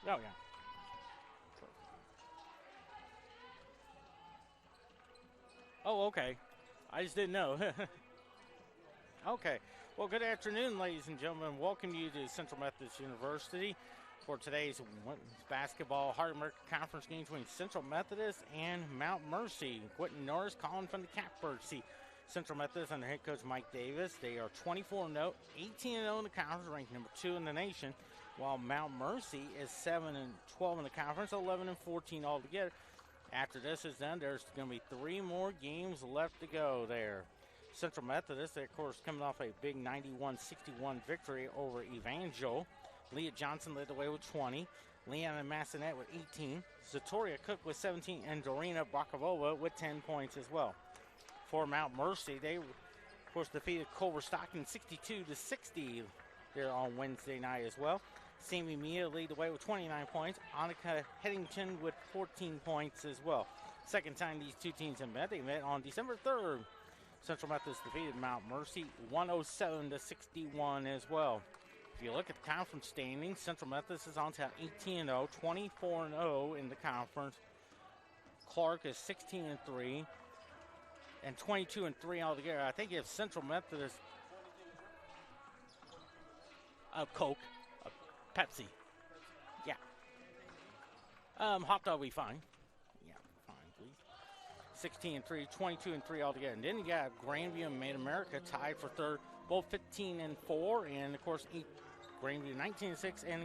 Oh, yeah. Oh, okay. I just didn't know. Okay. Well, good afternoon, ladies and gentlemen. Welcome you to Central Methodist University for today's women's basketball Heart America Conference game between Central Methodist and Mount Mercy. Quentin Norris calling from the Catbird seat. Central Methodist under head coach Mike Davis. They are 24-0, 18-0 in the conference, ranked number 2 in the nation, while Mount Mercy is 7-12 in the conference, 11-14 altogether. After this is done, there's going to be 3 more games left to go there. Central Methodist, of course, coming off a big 91-61 victory over Evangel. Leah Johnson led the way with 20. Leanna Massonet with 18. Zatoria Cook with 17. And Dorina Bakavova with 10 points as well. For Mount Mercy, they, of course, defeated Culver Stockton 62-60 there on Wednesday night as well. Sammy Mia lead the way with 29 points. Annika Headington with 14 points as well. Second time these two teams have met. They met on December 3rd. Central Methodist defeated Mount Mercy 107-61 as well. If you look at the conference standings, Central Methodist is on top 18-0, 24-0 in the conference. Clark is 16-3 and 22-3 altogether. I think if Central Methodist, Coke, Pepsi, yeah, hot dog will be fine. Yeah, fine, please. 16-3, 22-3 altogether. And then you got Grandview and Mid-America tied for third, both 15-4, and of course Grandview 19-6, and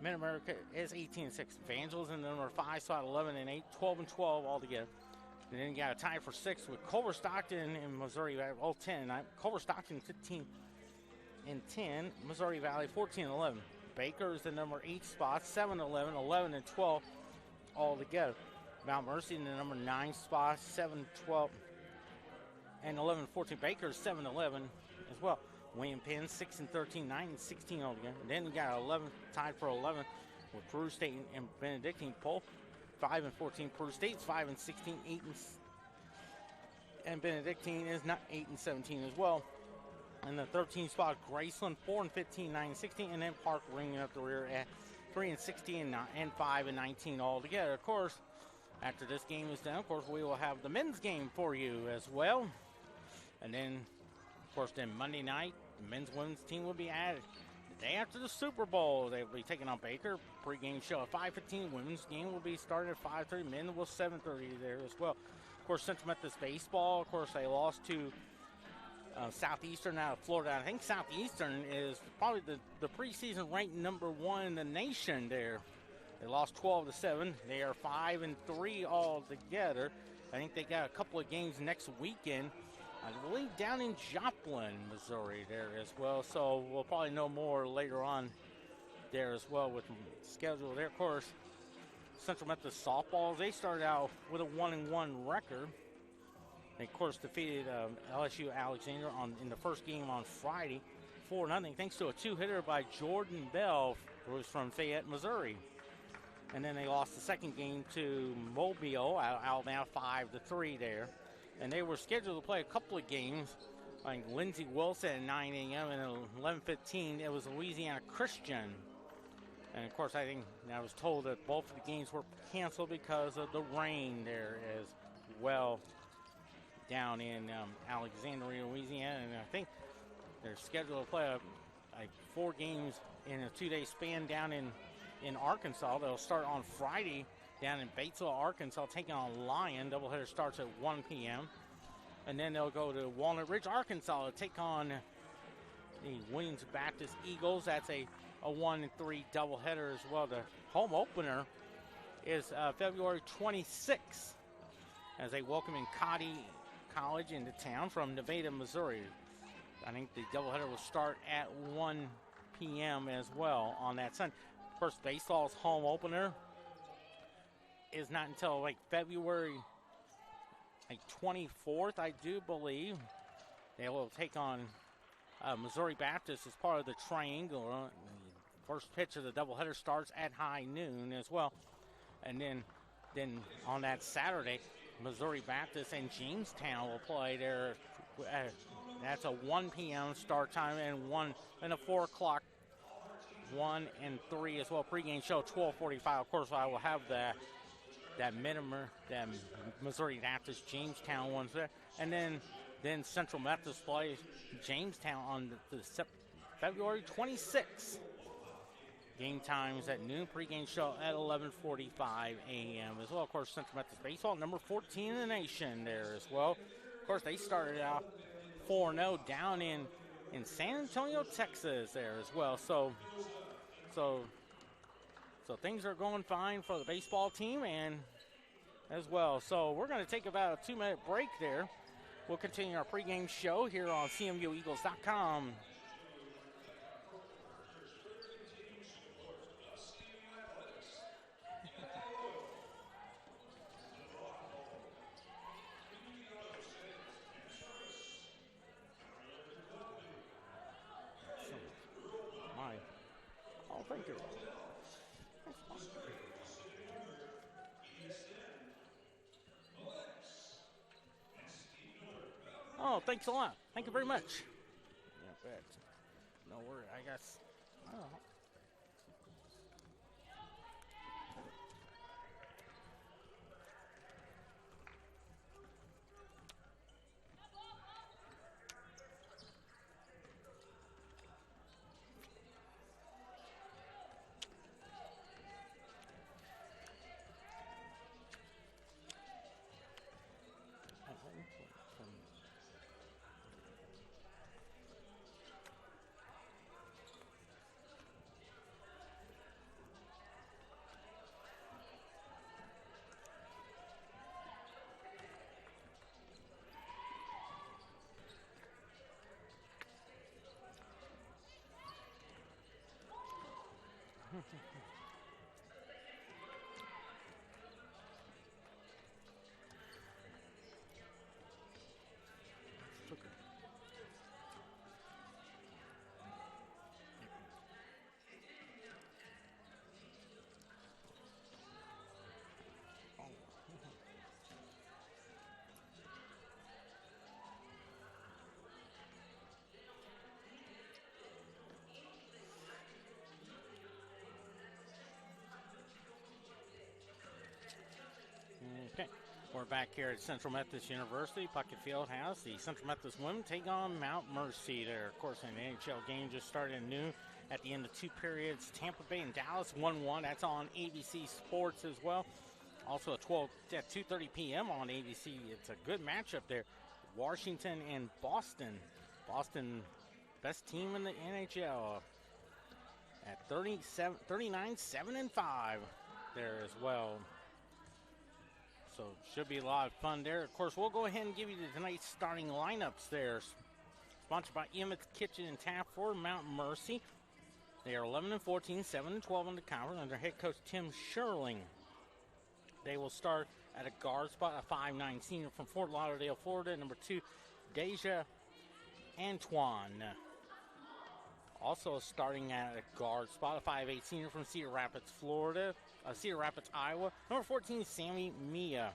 Mid-America is 18-6. Evangels in the number 5 spot, 11-8, 12-12 altogether. And then you got a tie for 6th with Culver Stockton and Missouri Valley, all 10. Culver Stockton 15-10, Missouri Valley 14-11. Baker is the number 8 spot, 7-11, 11-12 altogether. Mount Mercy in the number 9 spot, 7-12 and 11-14. Baker 7-11 as well. William Penn 6-13, 9-16 altogether. And then you got 11 tied for 11 with Peru State and Benedictine. Polk 5-14. Peru State's 5-16, 8 and Benedictine is not 8-17 as well. And the 13 spot, Graceland 4-15, 9-16, and then Park ringing up the rear at 3-16 and 5-19 altogether. Of course, after this game is done, of course, we will have the men's game for you as well. And then, of course, then Monday night, the men's women's team will be added. The day after the Super Bowl, they will be taking on Baker. Pre-game show at 5:15. Women's game will be starting at 5:30. Men will 7:30 there as well. Of course, Central Methodist baseball, of course, they lost to Southeastern out of Florida. I think Southeastern is probably the preseason ranked number 1 in the nation there. They lost 12-7. They are 5-3 altogether. I think they got a couple of games next weekend, I believe down in Joplin, Missouri there as well. So we'll probably know more later on there as well with the schedule there. Of course, Central Methodist softball, they started out with a 1-1 record. They, of course, defeated LSU Alexander in the first game on Friday, 4-0, thanks to a 2-hitter by Jordan Bell, who was from Fayette, Missouri. And then they lost the second game to Mobile, Alabama, 5-3 there. And they were scheduled to play a couple of games, like Lindsey Wilson at 9 a.m. and at 11:15, it was Louisiana Christian. And, of course, I was told that both of the games were canceled because of the rain there as well down in Alexandria, Louisiana. And I think they're scheduled to play like 4 games in a 2-day span down in Arkansas. They'll start on Friday down in Batesville, Arkansas, taking on Lyon. Doubleheader starts at 1 p.m. And then they'll go to Walnut Ridge, Arkansas to take on the Williams Baptist Eagles. That's a 1-3 doubleheader as well. The home opener is February 26th as they welcome in Cotty College into town from Nevada, Missouri. I think the doubleheader will start at 1 p.m. as well on that Sunday. First, baseball's home opener is not until like February 24th, I do believe. They will take on Missouri Baptist as part of the Triangle. First pitch of the doubleheader starts at high noon as well. And then on that Saturday, Missouri Baptist and Jamestown will play there. That's a 1 p.m. start time and a 4 o'clock 1 and 3 as well. Pregame show 12:45. Of course, I will have that Missouri Baptist Jamestown ones there, and then Central Methodist plays Jamestown on the February 26th. Game times at noon. Pregame show at 11:45 a.m. as well. Of course, Central Methodist baseball, number 14 in the nation there as well. Of course, they started out 4-0 down in San Antonio, Texas there as well. So things are going fine for the baseball team and as well. So we're going to take about a 2-minute break there. We'll continue our pregame show here on CMUEagles.com. Thank you. Oh, thanks a lot. Thank you very much. Yeah, bet. No worry, I guess. Oh. Okay, we're back here at Central Methodist University. Puckett Fieldhouse. The Central Methodist women take on Mount Mercy there. Of course, an NHL game just started at noon at the end of 2 periods. Tampa Bay and Dallas 1-1. That's on ABC Sports as well. Also at 2:30 p.m. on ABC. It's a good matchup there. Washington and Boston. Boston, best team in the NHL at 39-7-5 there as well. So should be a lot of fun there. Of course, we'll go ahead and give you tonight's starting lineups there. Sponsored by Emmett's Kitchen and Tap for Mount Mercy. They are 11-14, 7-12 in the conference under head coach Tim Sherling. They will start at a guard spot, a 5'9" senior from Fort Lauderdale, Florida. Number 2, Deja Antoine. Also starting at a guard spot, a 5'8" senior from Cedar Rapids, Iowa. Number 14, Sammy Mia.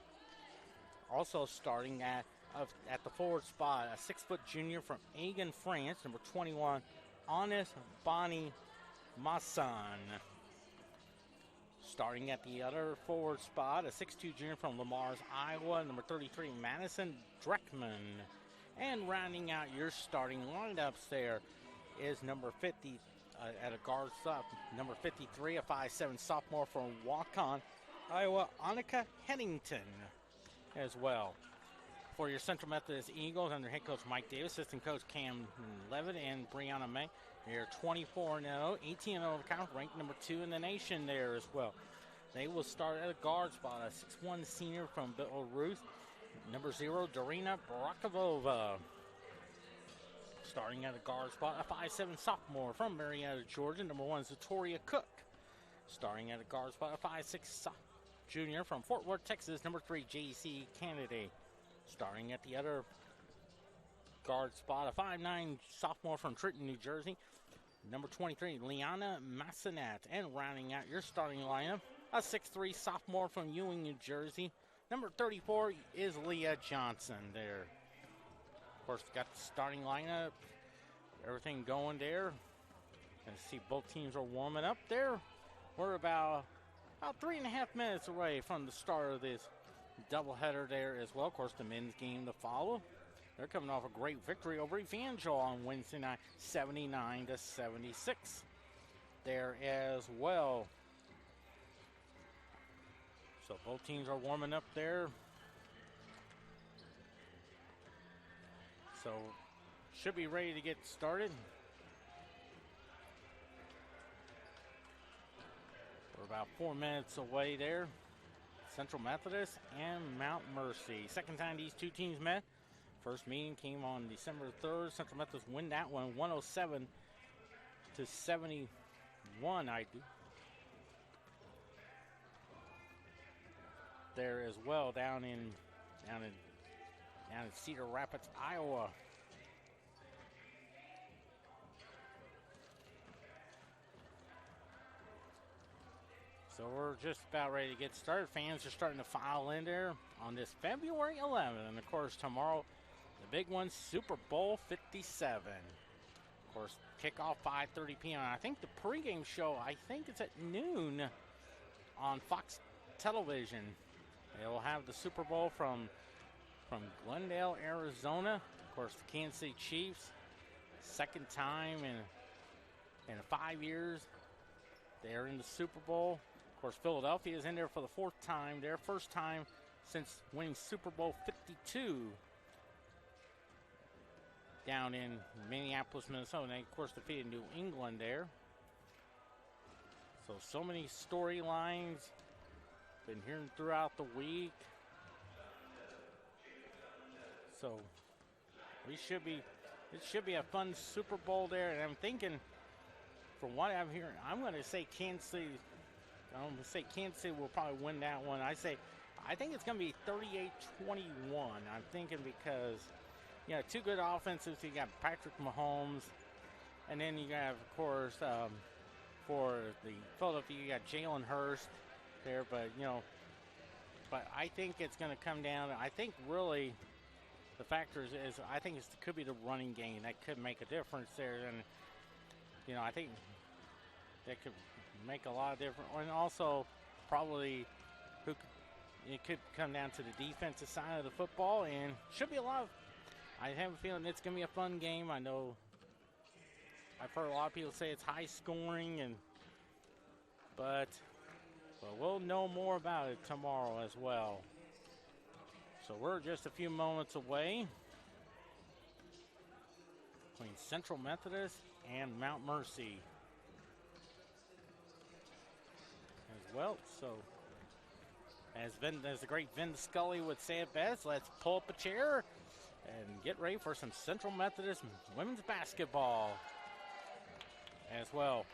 Also starting at the forward spot, a 6-foot junior from Agen, France. Number 21, Honest Bonnie Masson. Starting at the other forward spot, a 6'2" junior from Lamar's, Iowa. Number 33, Madison Dreckman. And rounding out your starting lineups there is number 50 at a guard stop. Number 53, a 5'7" sophomore from Waukon, Iowa, Annika Headington as well. For your Central Methodist Eagles under head coach Mike Davis, assistant coach Cam Levitt and Brianna May. They're 24-0, 18-0 in the conference, ranked number 2 in the nation there as well. They will start at a guard spot, a 6'1" senior from Belarus. Number 0, Darina Barakovova. Starting at a guard spot, a 5'7" sophomore from Marietta, Georgia. Number 1, Zatoria Cook. Starting at a guard spot, a 5'6" junior from Fort Worth, Texas. Number 3, J.C. Kennedy. Starting at the other guard spot, a 5'9" sophomore from Trenton, New Jersey. Number 23, Liana Massonet. And rounding out your starting lineup, a 6'3" sophomore from Ewing, New Jersey. Number 34 is Leah Johnson there. Of course, got the starting lineup, everything going there. And see both teams are warming up there. We're about 3.5 minutes away from the start of this doubleheader there as well. Of course, the men's game to follow. They're coming off a great victory over Evangel on Wednesday night, 79-76 there as well. So both teams are warming up there. So should be ready to get started. We're about 4 minutes away there. Central Methodist and Mount Mercy. Second time these two teams met. First meeting came on December 3rd. Central Methodist win that one 107-71, I do. There as well down in Cedar Rapids, Iowa. So we're just about ready to get started. Fans are starting to file in there on this February 11th. And, of course, tomorrow, the big one, Super Bowl 57. Of course, kickoff 5:30 p.m. I think the pregame show, I think it's at noon on Fox Television. They will have the Super Bowl from Glendale, Arizona. Of course, the Kansas City Chiefs, second time in 5 years. They're in the Super Bowl. Of course, Philadelphia is in there for the fourth time. Their first time since winning Super Bowl 52 down in Minneapolis, Minnesota. And they, of course, defeated New England there. So many storylines. Been hearing throughout the week. So it should be a fun Super Bowl there. And I'm thinking, from what I'm hearing, I'm going to say Kansas City. I'm going to say Kansas City will probably win that one. I think it's going to be 38-21. I'm thinking because, two good offenses. You got Patrick Mahomes, and then you have, of course, for the Philadelphia, you got Jalen Hurst there. But I think it's going to come down. I think really the factor is I think it could be the running game that could make a difference there. And I think that could make a lot of difference. And also, probably, it could come down to the defensive side of the football. And should be a lot of, I have a feeling it's going to be a fun game. I know I've heard a lot of people say it's high scoring, but we'll know more about it tomorrow as well. So we're just a few moments away between Central Methodist and Mount Mercy as well. So as the great Vin Scully would say it best, let's pull up a chair and get ready for some Central Methodist women's basketball as well.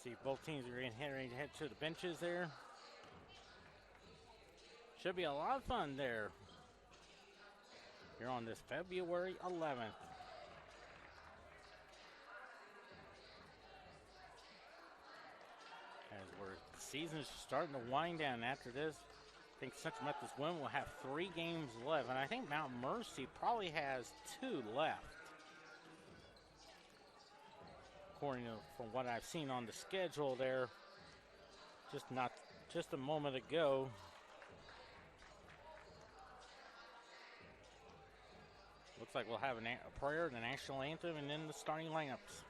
See, both teams are ready to head to the benches there. Should be a lot of fun there here on this February 11th. As the season's starting to wind down after this. I think Central Methodist women will have 3 games left, and I think Mount Mercy probably has 2 left. According to from what I've seen on the schedule there, just a moment ago. Looks like we'll have a prayer, the national anthem, and then the starting lineups.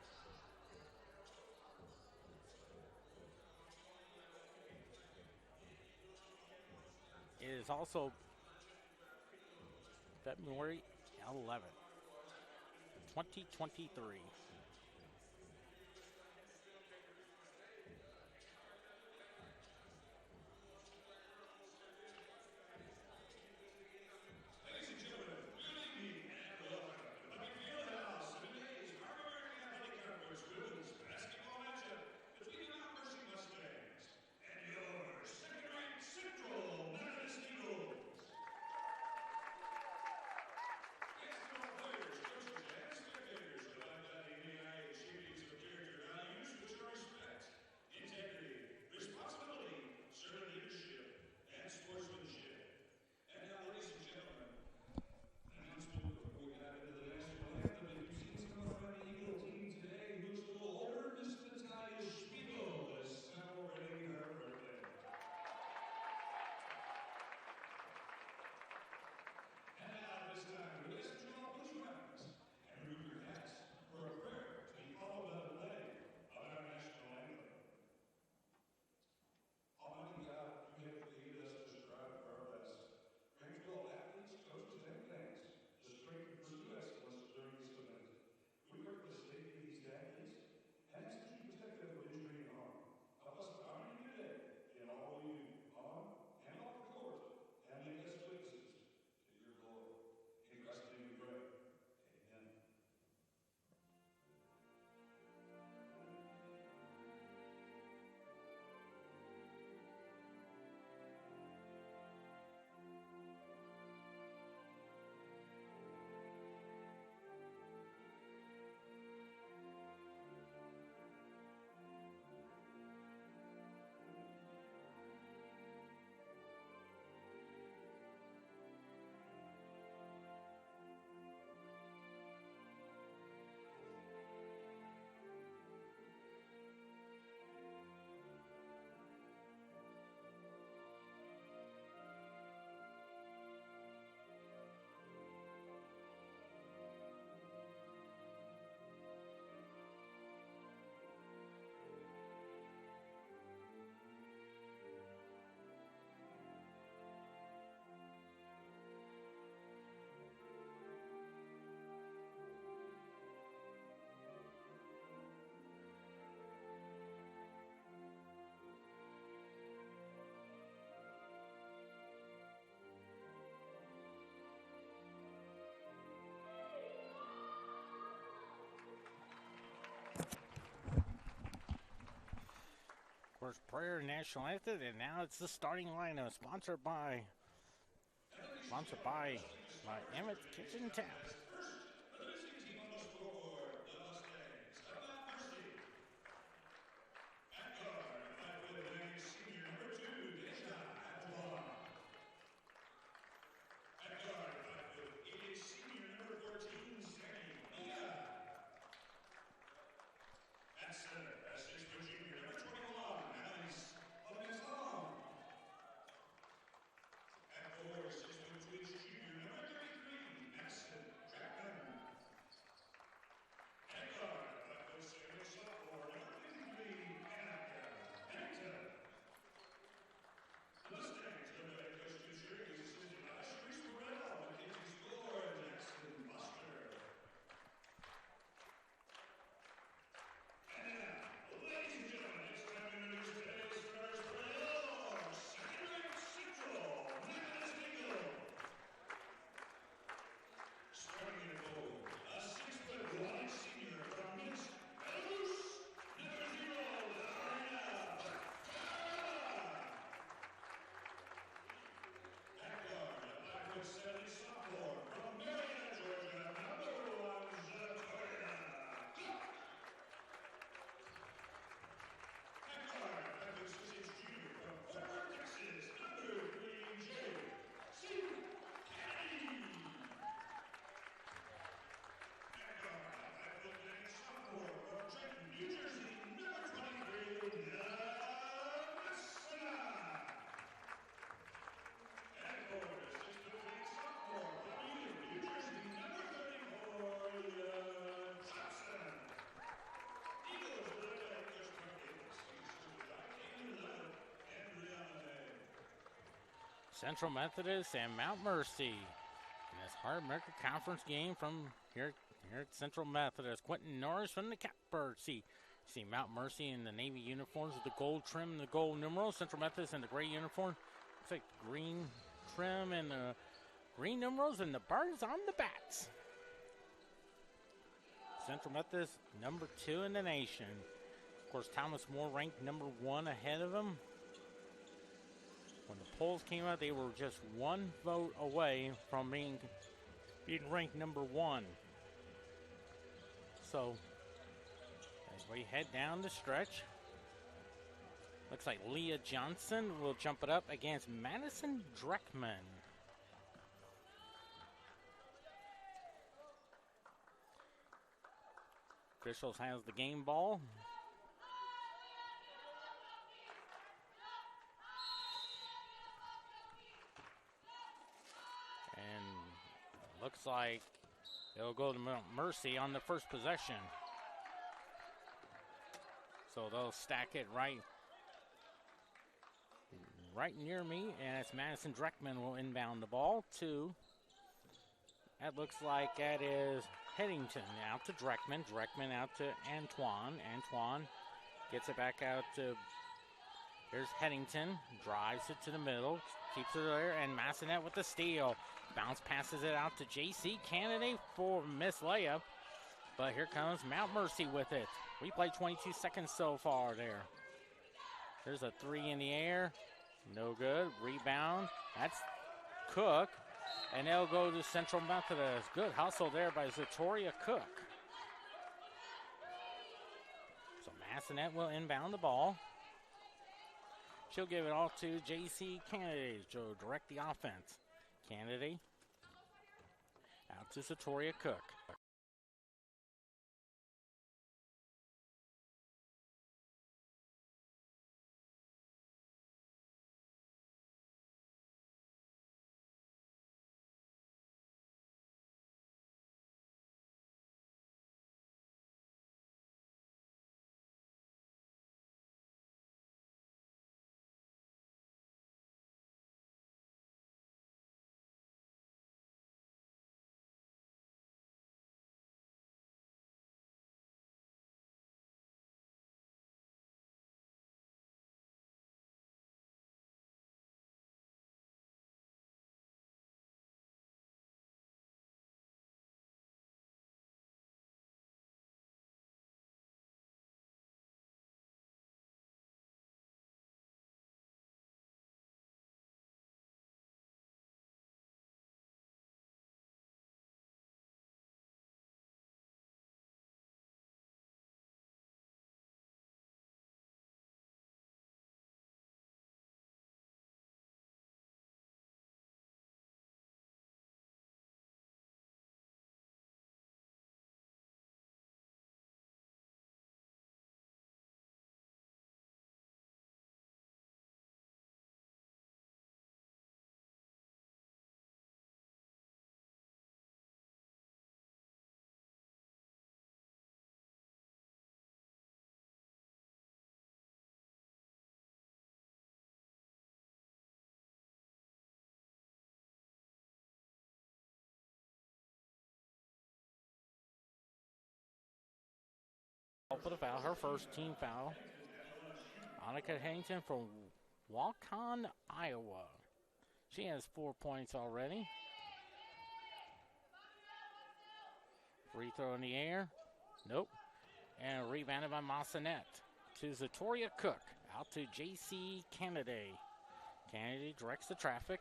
It is also February 11th, 2023. course, prayer national anthem, and now it's the starting lineup, sponsored by Emmett's Kitchen Tap. Central Methodist and Mount Mercy in this Hard America Conference game from here at Central Methodist. Quentin Norris from the Catbirds. See Mount Mercy in the Navy uniforms with the gold trim and the gold numerals. Central Methodist in the gray uniform. Looks like green trim and the green numerals and the birds on the bats. Central Methodist number 2 in the nation. Of course, Thomas More ranked number 1 ahead of him. When the polls came out, they were just 1 vote away from being ranked number 1. So, as we head down the stretch, looks like Leah Johnson will jump it up against Madison Dreckman. Officials has the game ball. Looks like it'll go to Mount Mercy on the first possession. So they'll stack it right near me, and it's Madison Dreckman will inbound the ball to, that looks like that is Headington out to Dreckman. Dreckman out to Antoine. Antoine gets it back out to, here's Headington, drives it to the middle, keeps it there, and Massonet with the steal. Bounce passes it out to J.C. Kennedy for miss layup. But here comes Mount Mercy with it. We played 22 seconds so far there. There's a 3 in the air. No good. Rebound. That's Cook. And they'll go to Central Methodist. Good hustle there by Zatoria Cook. So Massonet will inbound the ball. She'll give it all to J.C. Kennedy to direct the offense. Kennedy out to Zatoria Cook. for the foul, her first team foul. Annika Harrington from Waukon, Iowa. She has 4 points already. Free throw in the air. Nope. And rebounded by Massanet to Zatoria Cook. Out to J.C. Kennedy. Kennedy directs the traffic.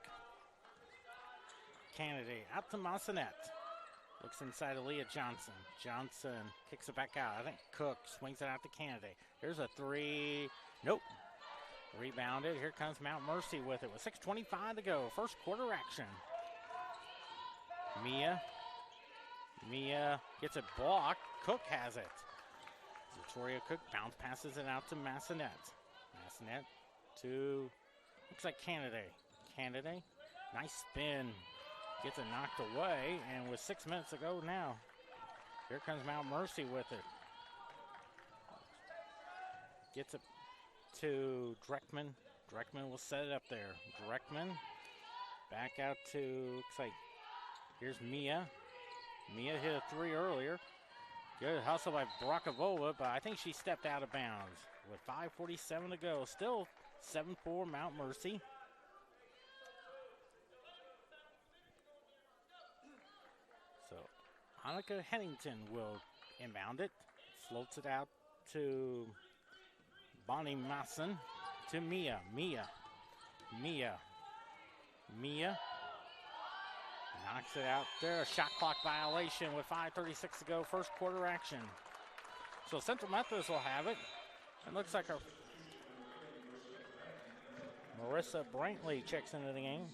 Kennedy out to Massanet. Looks inside to Leah Johnson. Johnson kicks it back out. I think Cook swings it out to Kennedy. Here's a three. Nope. Rebounded. Here comes Mount Mercy with it with 6:25 to go. First quarter action. Mia gets it blocked. Cook has it. Zatoria Cook bounce passes it out to Massanet. Massanet to, looks like Kennedy. Kennedy, nice spin. Gets it knocked away, and with 6 minutes to go now, here comes Mount Mercy with it. Gets it to Dreckman. Dreckman will set it up there. Dreckman back out to, looks like, here's Mia. Mia hit a three earlier. Good hustle by Brakavova, but I think she stepped out of bounds. With 5:47 to go, still 7-4 Mount Mercy. So Annika Hennington will inbound it. Floats it out to Bonnie Masson. To Mia. Knocks it out there. A shot clock violation with 5:36 to go. First quarter action. So Central Methodist will have it. It looks like Marissa Brantley checks into the game.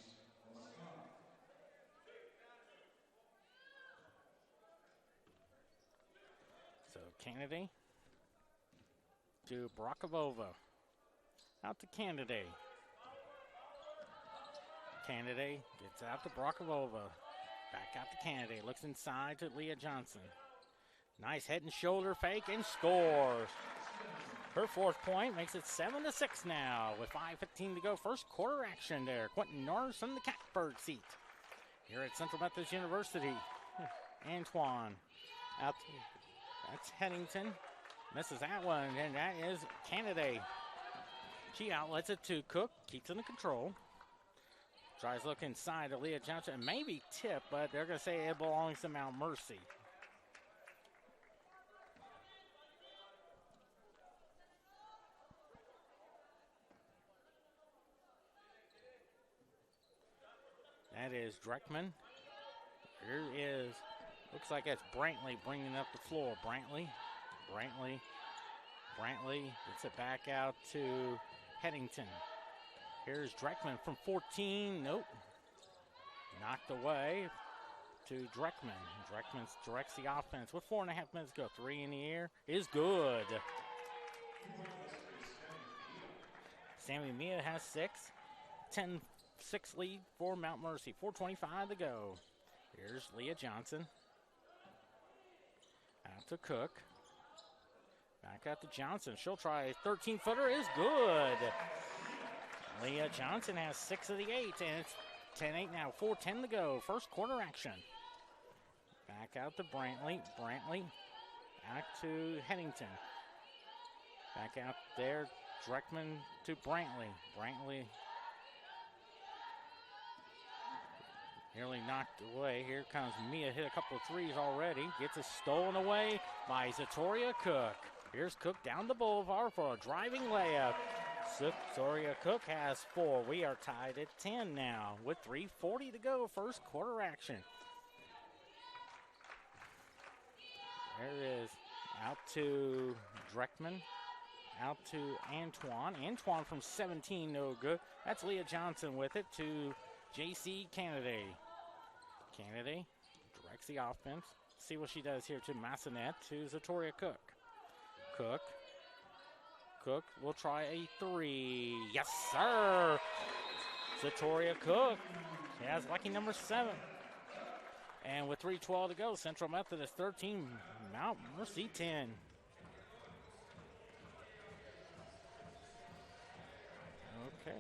So Kennedy to Brakavova. Out to Kennedy. Kennedy gets out to Brakavova. Back out to Kennedy. Looks inside to Leah Johnson. Nice head and shoulder fake and scores. Her fourth point makes it 7-6 now with 5:15 to go. First quarter action there. Quentin Norris in the catbird seat here at Central Methodist University. Antoine out. That's Hennington. Misses that one, and that is Kennedy. She outlets it to Cook. Keeps it in control. Tries to look inside to Leah Johnson. Maybe tip, but they're going to say it belongs to Mount Mercy. That is Dreckman. Here is, looks like it's Brantley bringing up the floor. Brantley gets it back out to Hennington. Here's Dreckman from 14. Nope. Knocked away to Dreckman. Dreckman directs the offense with 4.5 minutes to go. Three in the air is good. Sammy Mia has 6. 10-6 lead for Mount Mercy. 4:25 to go. Here's Leah Johnson. Out to Cook. Back out to Johnson. She'll try a 13-footer. Is good. Leah Johnson has 6 of the 8, and it's 10-8 now. 4:10 to go. First quarter action. Back out to Brantley. Back to Hennington. Back out there. Dreckman to Brantley. Nearly knocked away. Here comes Mia. Hit a couple of threes already. Gets it stolen away by Zatoria Cook. Here's Cook down the boulevard for a driving layup. Zatoria Cook has 4. We are tied at 10 now with 3:40 to go. First quarter action. There it is. Out to Dreckman. Out to Antoine. Antoine from 17, no good. That's Leah Johnson with it to J.C. Kennedy. Kennedy directs the offense. See what she does here to Massanet to Zatoria Cook. Cook will try a 3. Yes, sir. Zatoria Cook. She has lucky number 7. And with 3:12 to go, Central Methodist 13, Mount Mercy 10. Okay.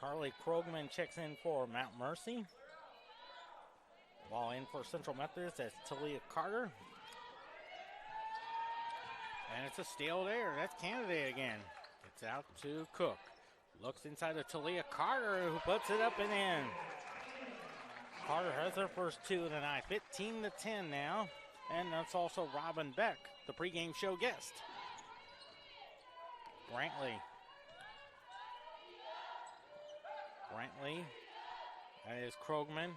Carly Krogman checks in for Mount Mercy. Ball in for Central Methodist. That's Talia Carter. And it's a steal there. That's Kennedy again. Gets out to Cook. Looks inside to Talia Carter, who puts it up and in. Carter has her first two of the night. 15-10 now. And that's also Robin Beck, the pregame show guest. Brantley. That is Krogman.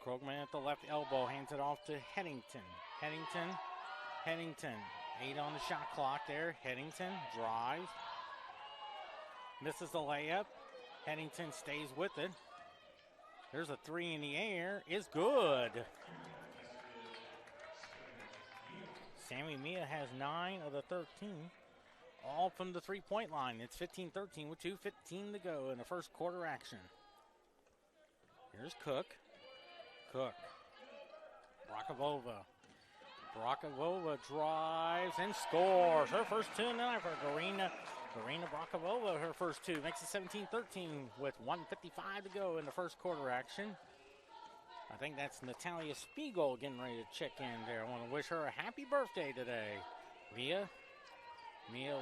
Krogman at the left elbow, hands it off to Headington. Headington, 8 on the shot clock there. Headington drives. Misses the layup. Headington stays with it. There's a 3 in the air. Is good. Sammy Mia has 9 of the 13. All from the three-point line. It's 15-13 with 2:15 to go in the first quarter action. Here's Cook. Brakavova drives and scores. Her first two tonight for Garina Brakavova. Her first two makes it 17-13 with 1:55 to go in the first quarter action. I think that's Natalia Spiegel getting ready to check in there. I want to wish her a happy birthday today. Mia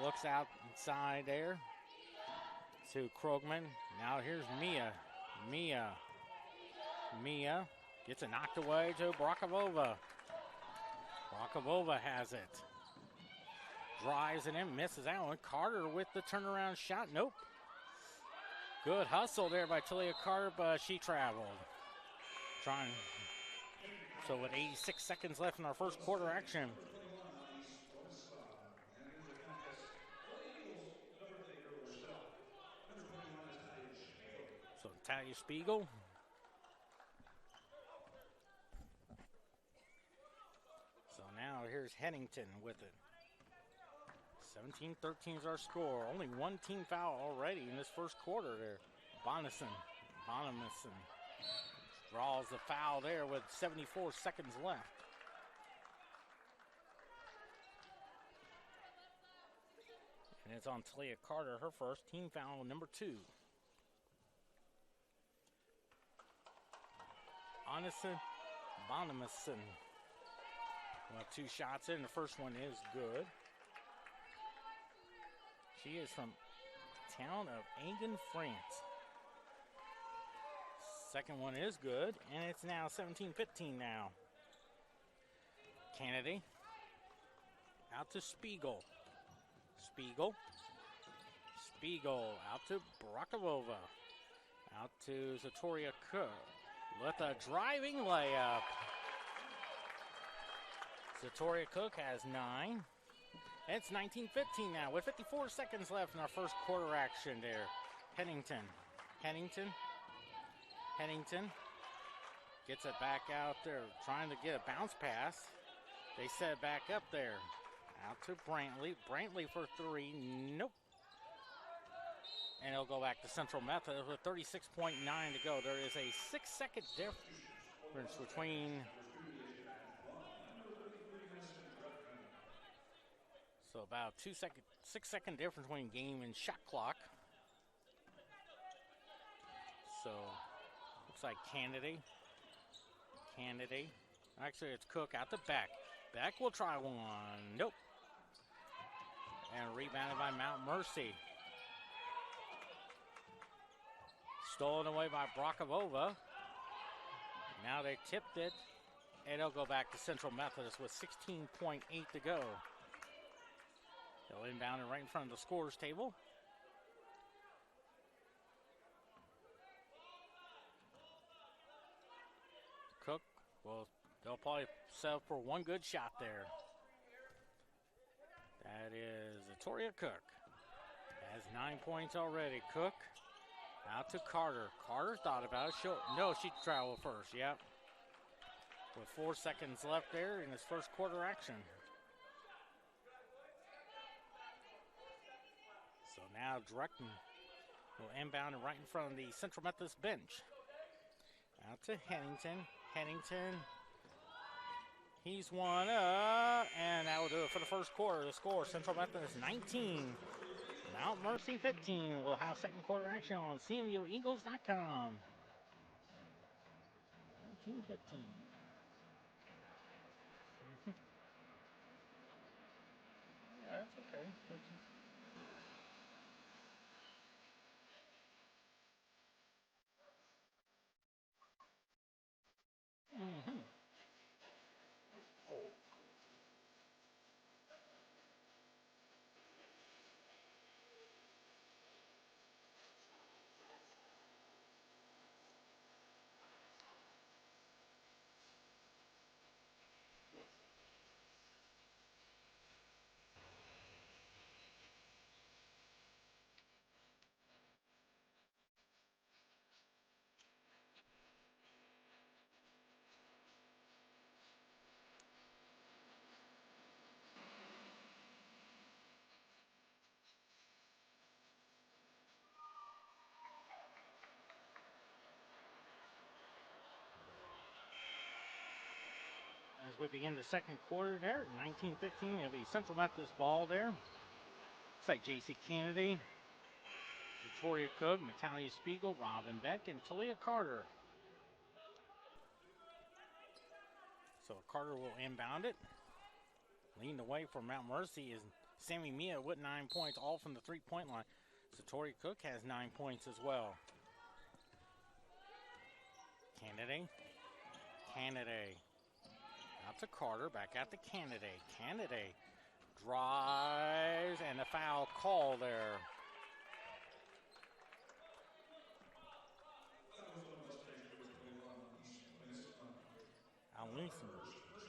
looks out inside there to Krogman. Now here's Mia gets it knocked away to Brakavova. Brakavova has it. Drives it in, misses that one. Carter with the turnaround shot. Nope. Good hustle there by Talia Carter, but she traveled. So with 86 seconds left in our first quarter action. So Talia Spiegel. So now here's Headington with it. 17-13 is our score. Only one team foul already in this first quarter there. Bonamson draws the foul there with 74 seconds left. And it's on Talia Carter, her first team foul, number 2. Bonamson. Well, 2 shots in. The first one is good. She is from the town of Agen, France. Second one is good, and it's now 17-15 now. Kennedy. Out to Spiegel. Out to Brakavova. Out to Zatoria Cook. With a driving layup. Zatoria Cook has 9. It's 19-15 now with 54 seconds left in our first quarter action there. Headington gets it back out there, trying to get a bounce pass. They set it back up there. Out to Brantley for 3. Nope. And it'll go back to Central Methodist with 36.9 to go. There is a 6-second difference between about 6-second difference between game and shot clock. So looks like Kennedy. Actually, it's Cook out the back. Beck will try one. Nope. And rebounded by Mount Mercy. Stolen away by Brakavova. Now they tipped it. And it'll go back to Central Methodist with 16.8 to go. They'll inbound it right in front of the scorer's table. Cook, well, they'll probably settle for one good shot there. That is Zatoria Cook. Has 9 points already. Cook out to Carter. Carter thought about it. No, she traveled first. Yep. With 4 seconds left there in this first quarter action. So now Dreckton will inbound right in front of the Central Methodist bench. Out to Headington. He's one up, and that will do it for the first quarter. The score, Central Methodist 19, Mount Mercy 15 will have second quarter action on CMUEagles.com. 19-15. Yeah, that's okay. Mm-hmm. As we begin the second quarter there, 19-15, it'll be Central Methodist ball there. Looks like J.C. Kennedy, Victoria Cook, Natalia Spiegel, Robin Beck, and Talia Carter. So Carter will inbound it. Leading the way for Mount Mercy is Sammy Mia with 9 points, all from the three-point line. Satori Cook has 9 points as well. Kennedy. Out to Carter, back out to Kennedy. Kennedy drives, and a foul call there. Alison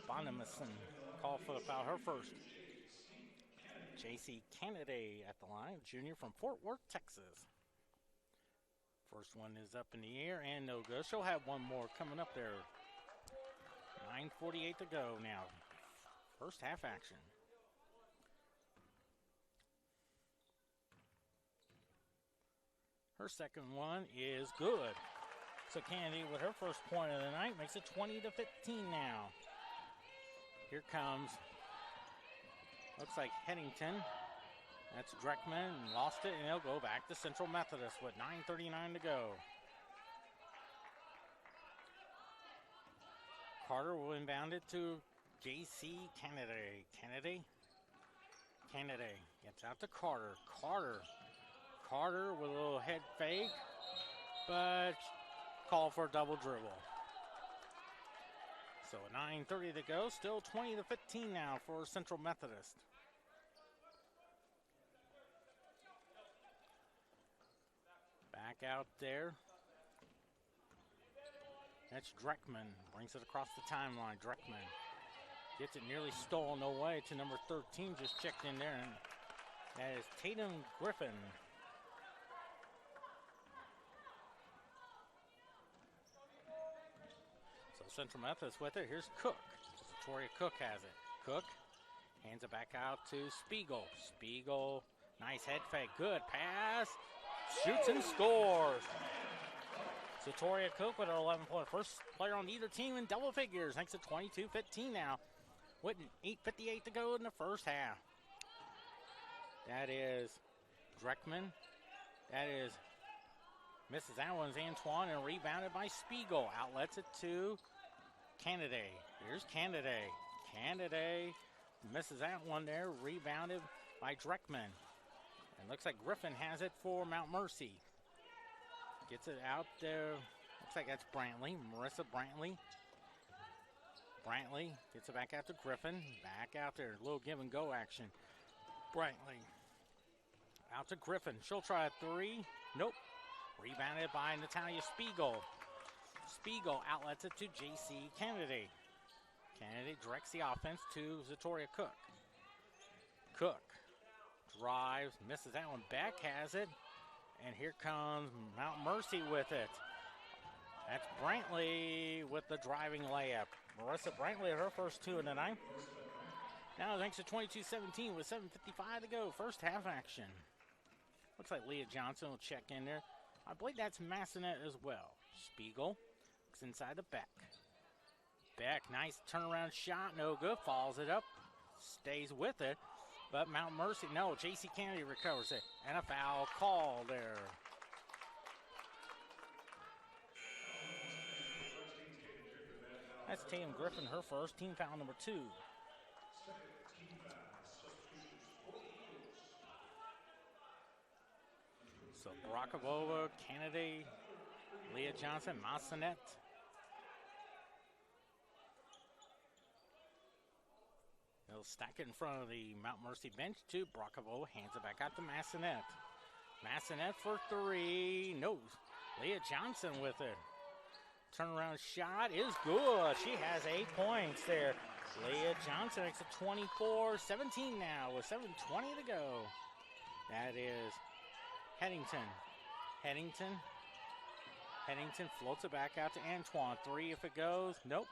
Bonamison called for the foul, her first. J.C. Kennedy at the line, junior from Fort Worth, Texas. First one is up in the air and no good. She'll have one more coming up there. 9:48 to go now. First half action. Her second one is good. So Kennedy with her first point of the night makes it 20-15 now. Here comes, looks like Headington. That's Dreckman, lost it, and they'll go back to Central Methodist with 9:39 to go. Carter will inbound it to J.C. Kennedy gets out to Carter. Carter with a little head fake, but call for a double dribble. So 9:30 to go, still 20-15 now for Central Methodist. Back out there. That's Dreckman. Brings it across the timeline. Dreckman gets it nearly stolen away to number 13. Just checked in there. And that is Tatum Griffin. So Central Methodist with it. Here's Cook. Victoria Cook has it. Cook hands it back out to Spiegel. Nice head fake. Good pass. Shoots and scores. Victoria Cook with her 11-point first player on either team in double figures. Makes it 22-15 now. With 8:58 to go in the first half. That is Dreckman. That is misses that one's Antoine and rebounded by Spiegel. Outlets it to Kennedy. Here's Kennedy. Kennedy misses that one there. Rebounded by Dreckman. And looks like Griffin has it for Mount Mercy. Gets it out there. Looks like that's Brantley. Marissa Brantley. Brantley gets it back out to Griffin. Back out there. A little give and go action. Brantley. Out to Griffin. She'll try a three. Nope. Rebounded by Natalia Spiegel. Spiegel outlets it to J.C. Kennedy. Kennedy directs the offense to Victoria Cook. Cook drives. Misses that one. Beck has it. And here comes Mount Mercy with it. That's Brantley with the driving layup. Marissa Brantley, her first two in the night. Now it makes it 22-17 with 7:55 to go. First half action. Looks like Leah Johnson will check in there. I believe that's Massonet as well. Spiegel looks inside the Beck. Beck, nice turnaround shot. No good. Follows it up. Stays with it. but Mount Mercy, no, J.C. Kennedy recovers it. And a foul call there. That's Tatum Griffin, her first, team foul number 2. So Brakavova, Kennedy, Leah Johnson, Massanet. They'll stack it in front of the Mount Mercy bench to Brakavova, hands it back out to Massanet. Massanet for 3, no, Leah Johnson with it. Turnaround shot is good. She has 8 points there. Leah Johnson makes it 24-17 now with 7:20 to go. That is Headington. Headington floats it back out to Antoine. 3 if it goes. Nope.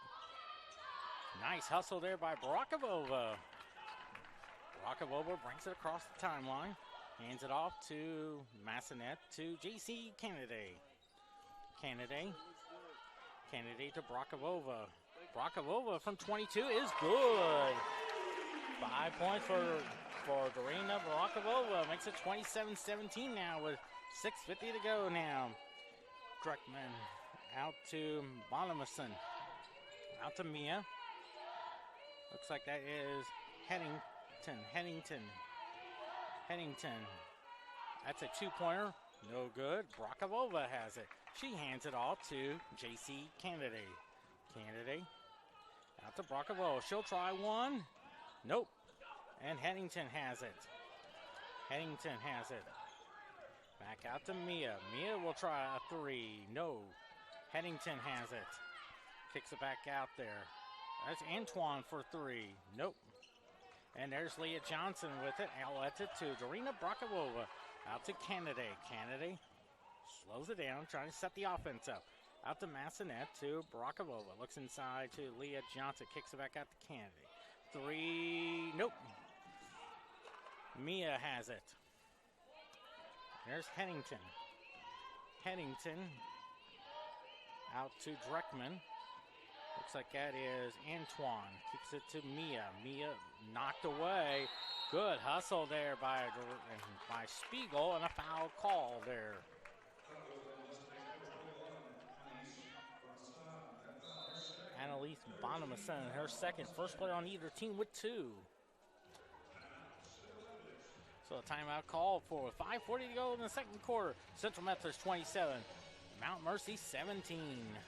Nice hustle there by Brakavova. Brakavova brings it across the timeline. Hands it off to Massanet to J.C. Kennedy. Kennedy to Brakavova. Brakavova from 22 is good. 5 points for Dorina Brakavova. Makes it 27-17 now with 6:50 to go now. Dreckman out to Bonamason. Out to Mia. Looks like that is Headington. That's a 2-pointer. No good. Brakavova has it. She hands it off to J.C. Kennedy. Out to Brakavova. She'll try one. Nope. And Headington has it. Back out to Mia. Mia will try a 3. No. Headington has it. Kicks it back out there. That's Antoine for 3. Nope. And there's Leah Johnson with it. Outlets it to Dorina Brakavova. Out to Kennedy. Kennedy slows it down, trying to set the offense up. Out to Massanet to Brakavova. Looks inside to Leah Johnson. Kicks it back out to Kennedy. 3. Nope. Mia has it. There's Headington. Out to Dreckman. Looks like that is Antoine. Kicks it to Mia. Mia knocked away. Good hustle there by Spiegel, and a foul call there. Annalise Bonamason, her second. First player on either team with 2. So a timeout call for 5:40 to go in the second quarter. Central Methodist 27, Mount Mercy 17.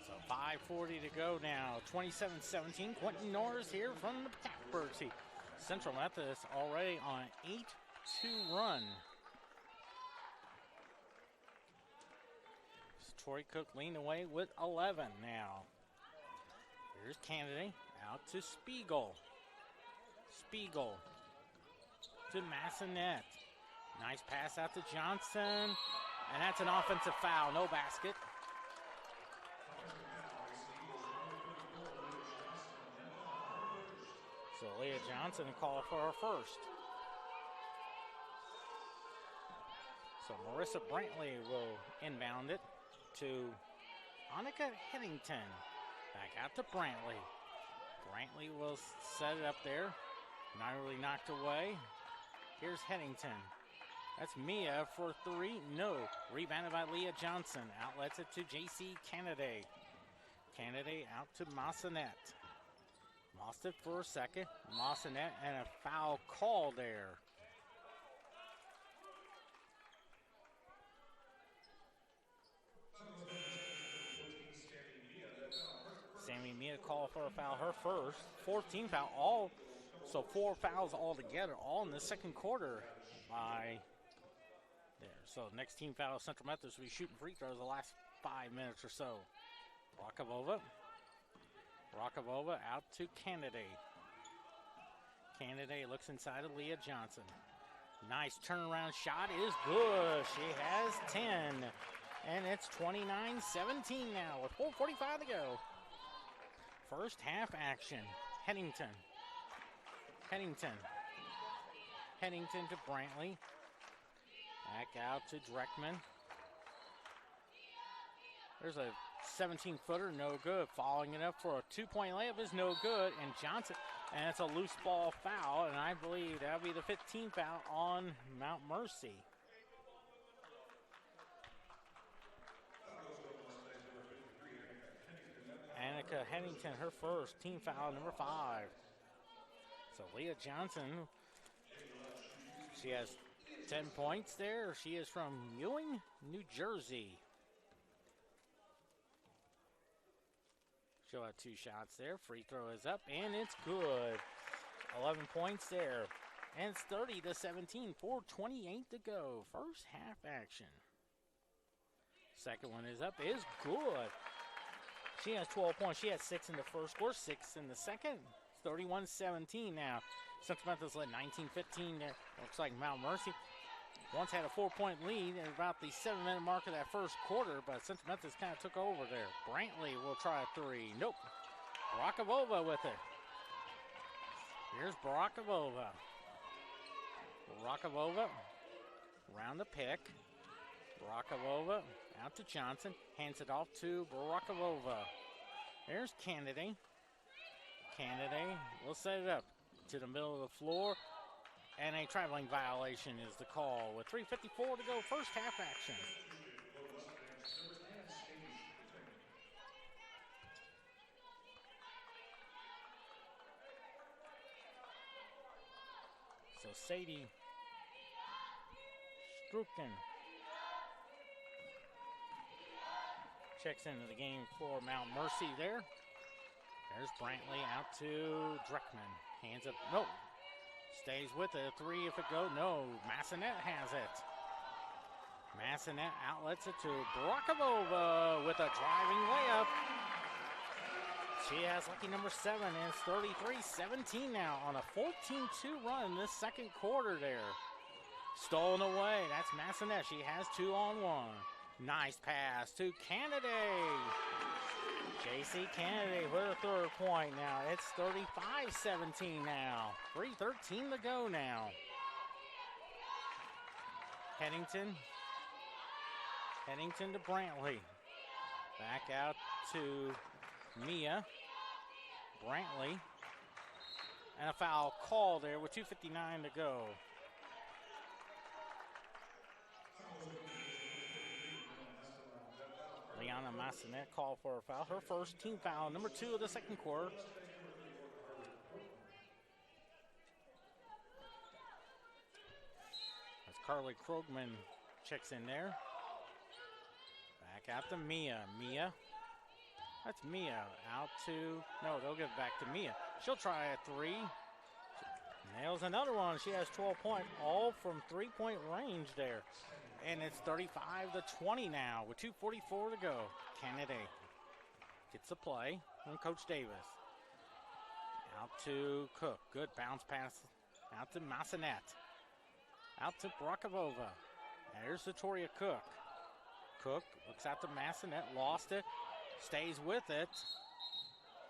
So 5:40 to go now. 27-17. Quentin Norris here from the Catbirds. Central Methodist already on an 8-2 run. Tori Cook leaned away with 11 now. Here's Kennedy out to Spiegel. To Massanet. Nice pass out to Johnson. And that's an offensive foul. No basket. So Leah Johnson called for her first. So Marissa Brantley will inbound it to Annika Headington. Back out to Brantley. Brantley will set it up there. Not really knocked away. Here's Headington. That's Mia for 3. No. Rebounded by Leah Johnson. Outlets it to J.C. Kennedy. Kennedy out to Massanet. Lost it for a second. Massanet and a foul call there. Sammy Mia called for a foul, her first. 14 foul, so 4 fouls altogether, all in the second quarter by there. So next team foul, Central Methodist will be shooting free throws the last 5 minutes or so. Brakavova out to Kennedy. Candidate looks inside of Leah Johnson. Nice turnaround shot is good. She has 10. And it's 29-17 now with 4:45 to go. First half action. Headington to Brantley. Back out to Dreckman. There's a 17-footer, no good. Following it up for a 2-point layup is no good. And Johnson, and it's a loose ball foul. And I believe that'll be the 15th foul on Mount Mercy. Annika Headington, her first, team foul number 5. So Leah Johnson, she has 10 points there. She is from Ewing, New Jersey. She'll have 2 shots there. Free throw is up, and it's good. 11 points there. And it's 30-17, 4:28 to go. First half action. Second one is up, is good. She has 12 points. She had 6 in the first quarter, 6 in the second. It's 31-17 now. Central Methodist led 19-15 there. Looks like Mount Mercy once had a 4-point lead at about the 7-minute mark of that first quarter, but Central Methodist kind of took over there. Brantley will try a 3. Nope. Barakavova with it. Here's Barakavova. Barakavova around the pick. Barakavova out to Johnson. Hands it off to Barakavova. There's Kennedy. Kennedy will set it up to the middle of the floor. And a traveling violation is the call with 3:54 to go. First half action. So Sadie Struken checks into the game for Mount Mercy there. There's Brantley out to Dreckman. Hands up. No. Stays with it. 3 if it goes. No. Massanet has it. Massanet outlets it to Barakavova with a driving layup. She has lucky number 7, and it's 33-17 now on a 14-2 run this second quarter there. Stolen away. That's Massanet. She has 2-on-1. Nice pass to Kennedy. J.C. Kennedy with a third point now. It's 35-17 now. 3:13 to go now. Headington to Brantley. Back out to Mia. Brantley. And a foul call there with 2:59 to go. Liana Massanet called for a foul. Her first team foul, number 2 of the second quarter. As Carly Krogman checks in there. Back out to Mia. That's Mia out to, no, they'll give it back to Mia. She'll try a 3. Nails another one. She has 12 points, all from 3-point range there. And it's 35-20 now with 2:44 to go. Kennedy gets the play from Coach Davis. Out to Cook. Good bounce pass out to Massanet. Out to Barakavova. There's Victoria Cook. Cook looks out to Massanet. Lost it. Stays with it.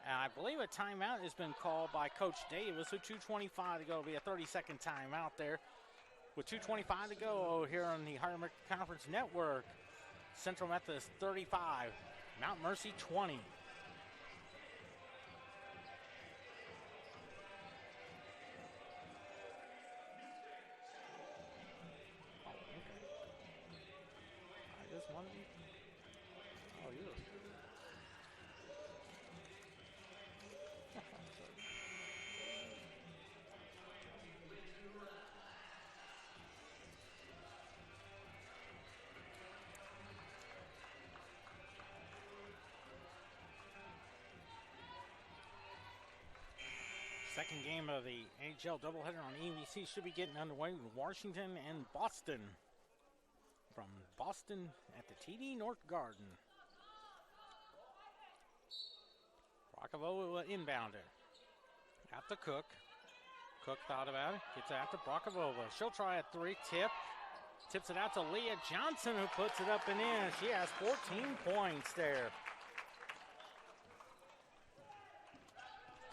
And I believe a timeout has been called by Coach Davis with 2:25 to go. It'll be a 30-second timeout there. With 2:25 to go here on the Higher American Conference Network. Central Methodist 35, Mount Mercy 20. Oh, okay. I just wanted to. Oh, you're. Second game of the NHL doubleheader on ABC should be getting underway with Washington and Boston. From Boston at the TD North Garden. Barakavova will inbound it. Out to Cook. Cook thought about it. Gets it out to Brokavova. She'll try a three. Tips it out to Leah Johnson, who puts it up and in. She has 14 points there.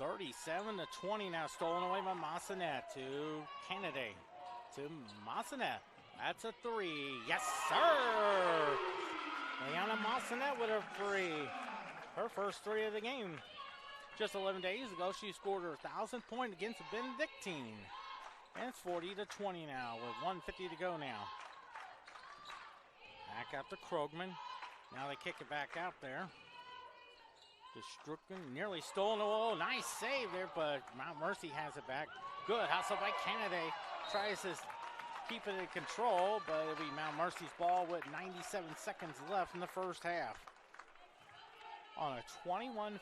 37-20 now. Stolen away by Massanet to Kennedy. To Massanet. That's a three. Yes, sir! Liana Massanet with a three. Her first three of the game. Just 11 days ago, she scored her 1,000th point against the Benedictine. And it's 40-20 now with 1:50 to go now. Back out to Krogman. Now they kick it back out there. To Strucken, nearly stolen. Oh, nice save there, but Mount Mercy has it back. Good hustle by Kennedy. Tries to keep it in control, but it'll be Mount Mercy's ball with 97 seconds left in the first half. On a 21-5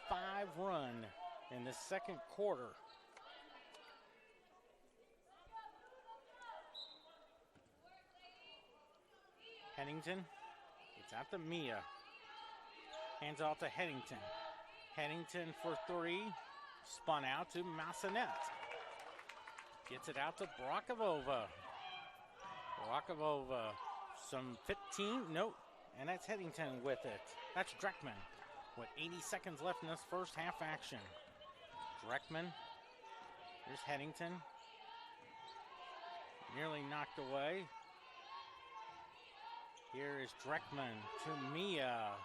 run in the second quarter. Headington, it's out to Mia. Hands off to Headington. Headington for three. Spun out to Massanet. Gets it out to Brokavova. Brokavova, some 15, nope. And that's Headington with it. That's Dreckman with 80 seconds left in this first half action. Dreckman, here's Headington. Nearly knocked away. Here is Dreckman to Mia.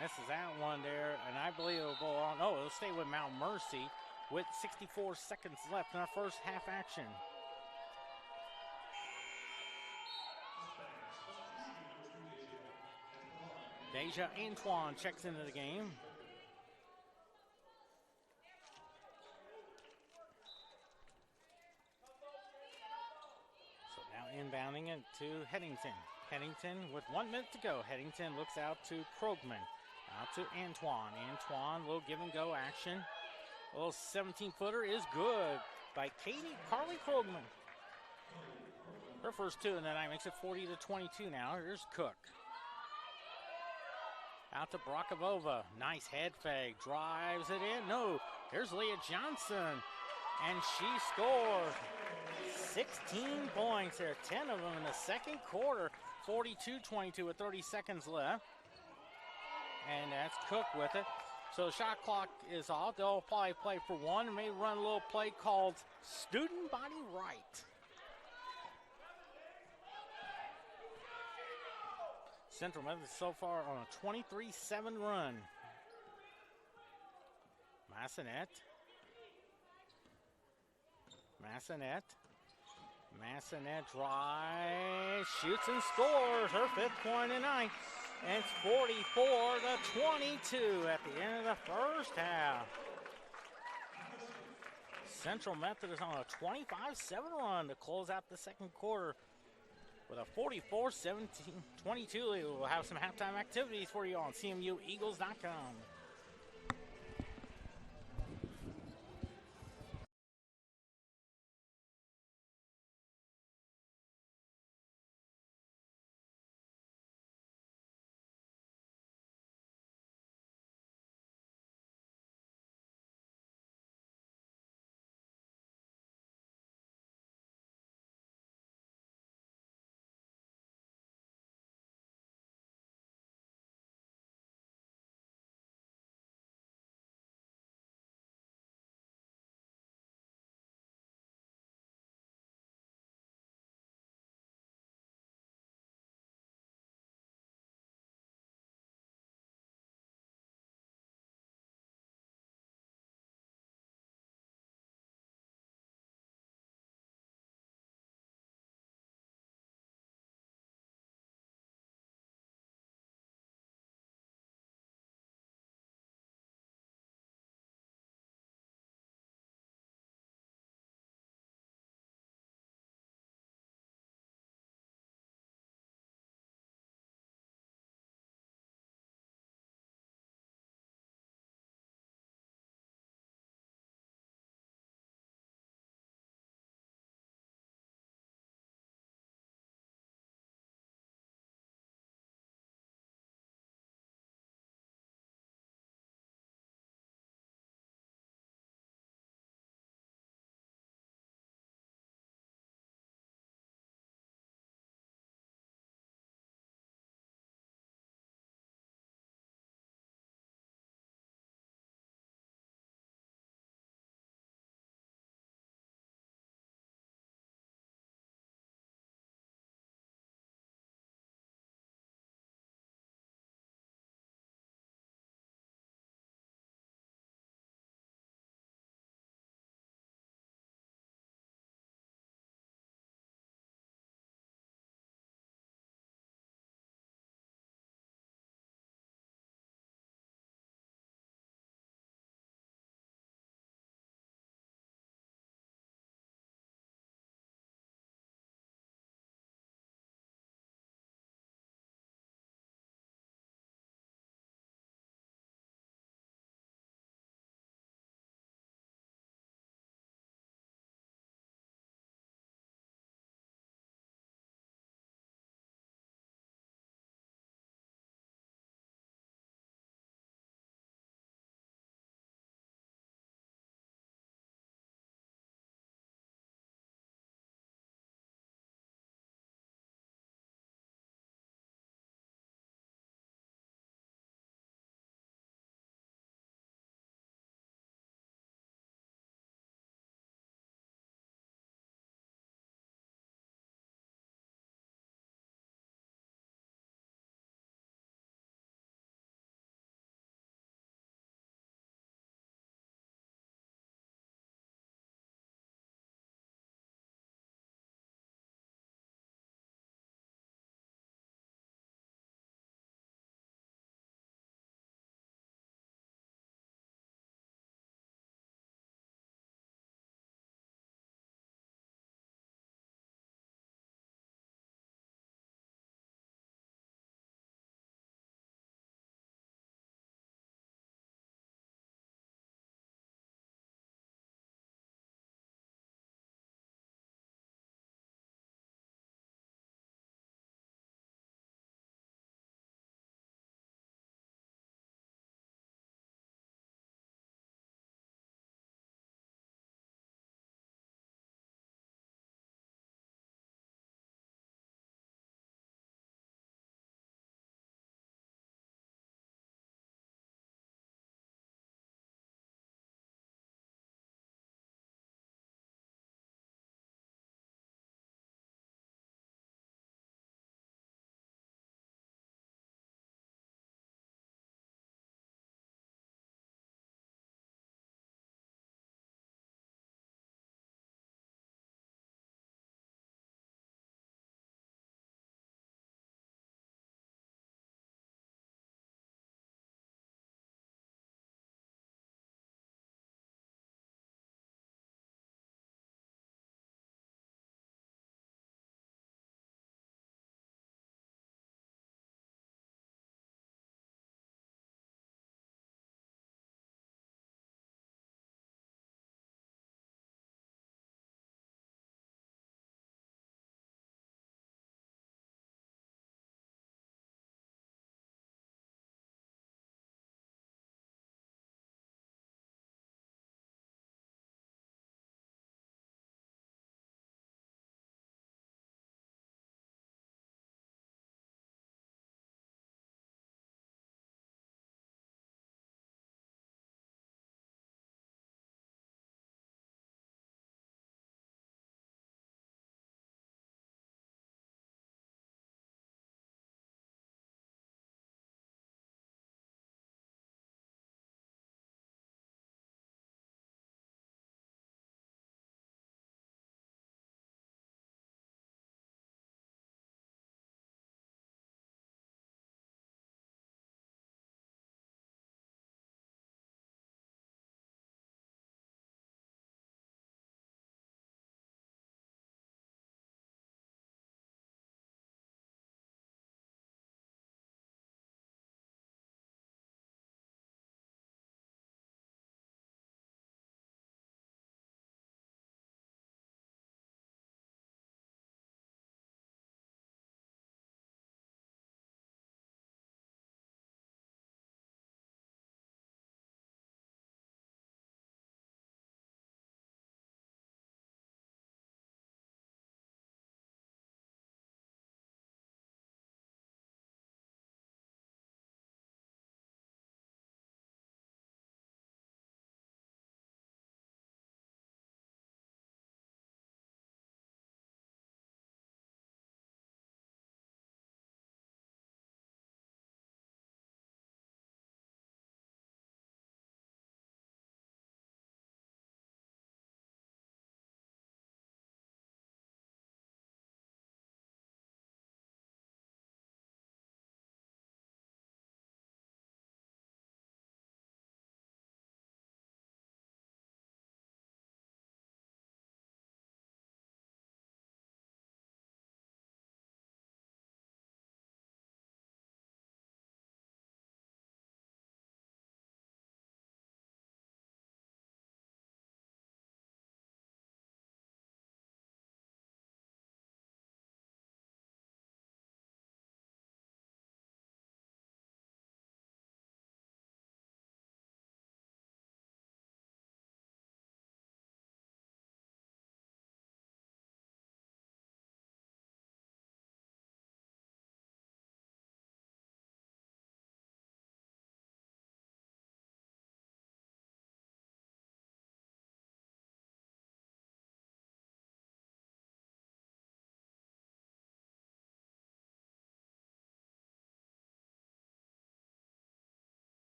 Misses that one there, and I believe it'll go on. Oh, it'll stay with Mount Mercy with 64 seconds left in our first half action. Deja Antoine checks into the game. So now inbounding it to Headington. Headington with 1 minute to go. Headington looks out to Krogman. Out to Antoine. Antoine, little give and go action. A little 17-footer is good by Carly Krogman. Her first two in the night makes it 40-22 now. Here's Cook. Out to Brokavova. Nice head fake. Drives it in. No. Here's Leah Johnson. And she scores 16 points there. 10 of them in the second quarter. 42-22 with 30 seconds left. And that's Cook with it. So the shot clock is off. They'll probably play for one and maybe run a little play called Student Body Right. Central Methodist so far on a 23-7 run. Massanet. Massanet drives, shoots and scores her 5th point tonight. And it's 44-22 at the end of the first half. Central Methodist on a 25-7 run to close out the second quarter with a 44-17-22 lead. We'll have some halftime activities for you on CMUEagles.com.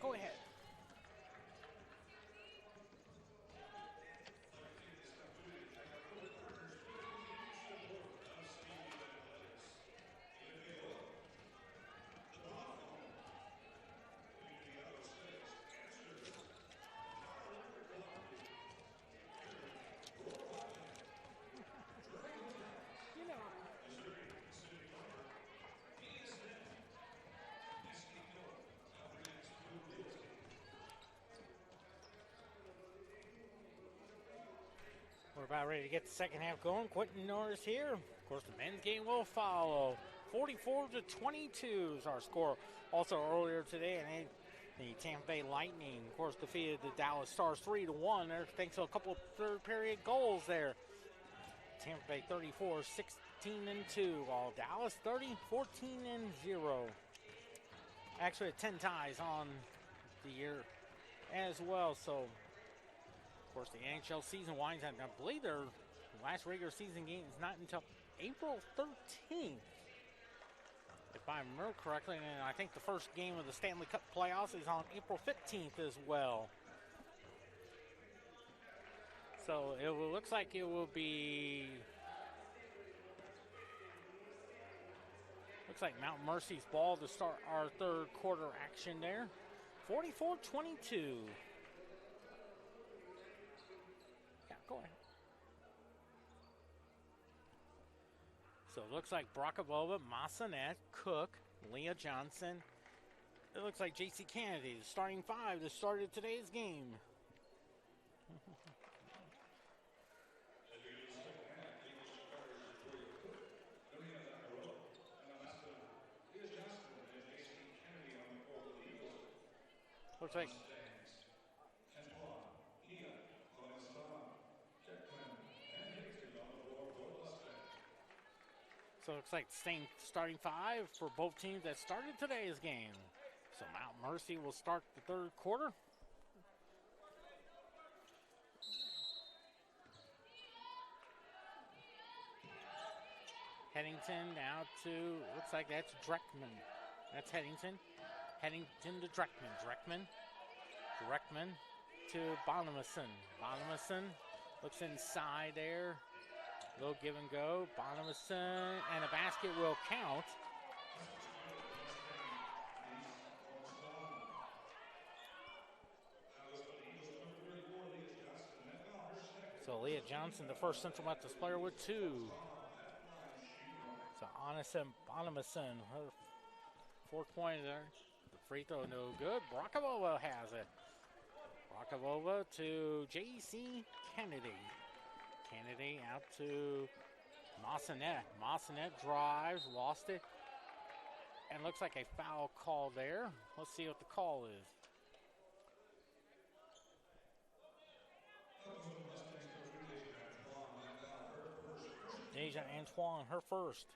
Go ahead. You know. We're about ready to get the second half going. Quentin Norris here. Of course, the men's game will follow. 44-22 is our score. Also earlier today, the Tampa Bay Lightning, of course, defeated the Dallas Stars 3-1 there, thanks to a couple of third period goals there. Tampa Bay 34, 16-2, while Dallas 30, 14-0. Actually, 10 ties on the year as well. So, of course, the NHL season winds up. I believe their last regular season game is not until April 13th. If I remember correctly, and I think the first game of the Stanley Cup playoffs is on April 15th as well. So it looks like it will be. Looks like Mount Mercy's ball to start our third quarter action there. 44-22. Yeah, go ahead. So it looks like Brokavova, Massanet, Cook, Leah Johnson. It looks like J.C. Kennedy, the starting five that started today's game. Looks like So it looks like the same starting five for both teams that started today's game. So Mount Mercy will start the third quarter. Headington now to, looks like that's Dreckman. That's Headington. Headington to Dreckman. Dreckman to Bonamison. Bonamison looks inside there. Little give and go. Bonamison, and a basket will count. So Leah Johnson, the first Central Methodist player with two. So Bonamison, her fourth point there. The free throw no good. Brokavova has it. Brokavova to J.C. Kennedy. Kennedy out to Massanet. Massanet drives, lost it, and looks like a foul call there. Let's see what the call is. Deja Antoine, her first.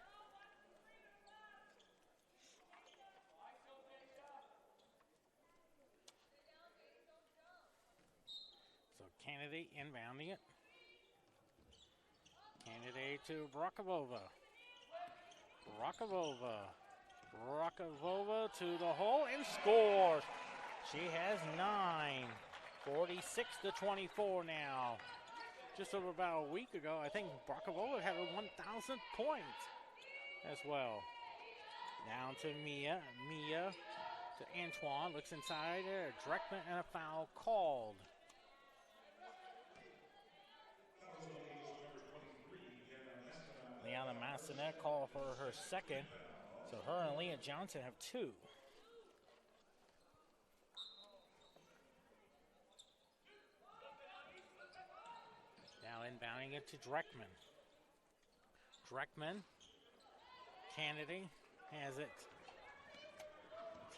So Kennedy inbounding it. Kennedy to Brokavova. Brokavova to the hole and scores. She has 9. 46-24 now. Just over about a week ago, I think Brokavova had her 1,000th point as well. Down to Mia. Mia to Antoine. Looks inside there. Dreckman, and a foul called. Liana Massanet called for her second. So her and Leah Johnson have 2. Now inbounding it to Dreckman. Kennedy has it.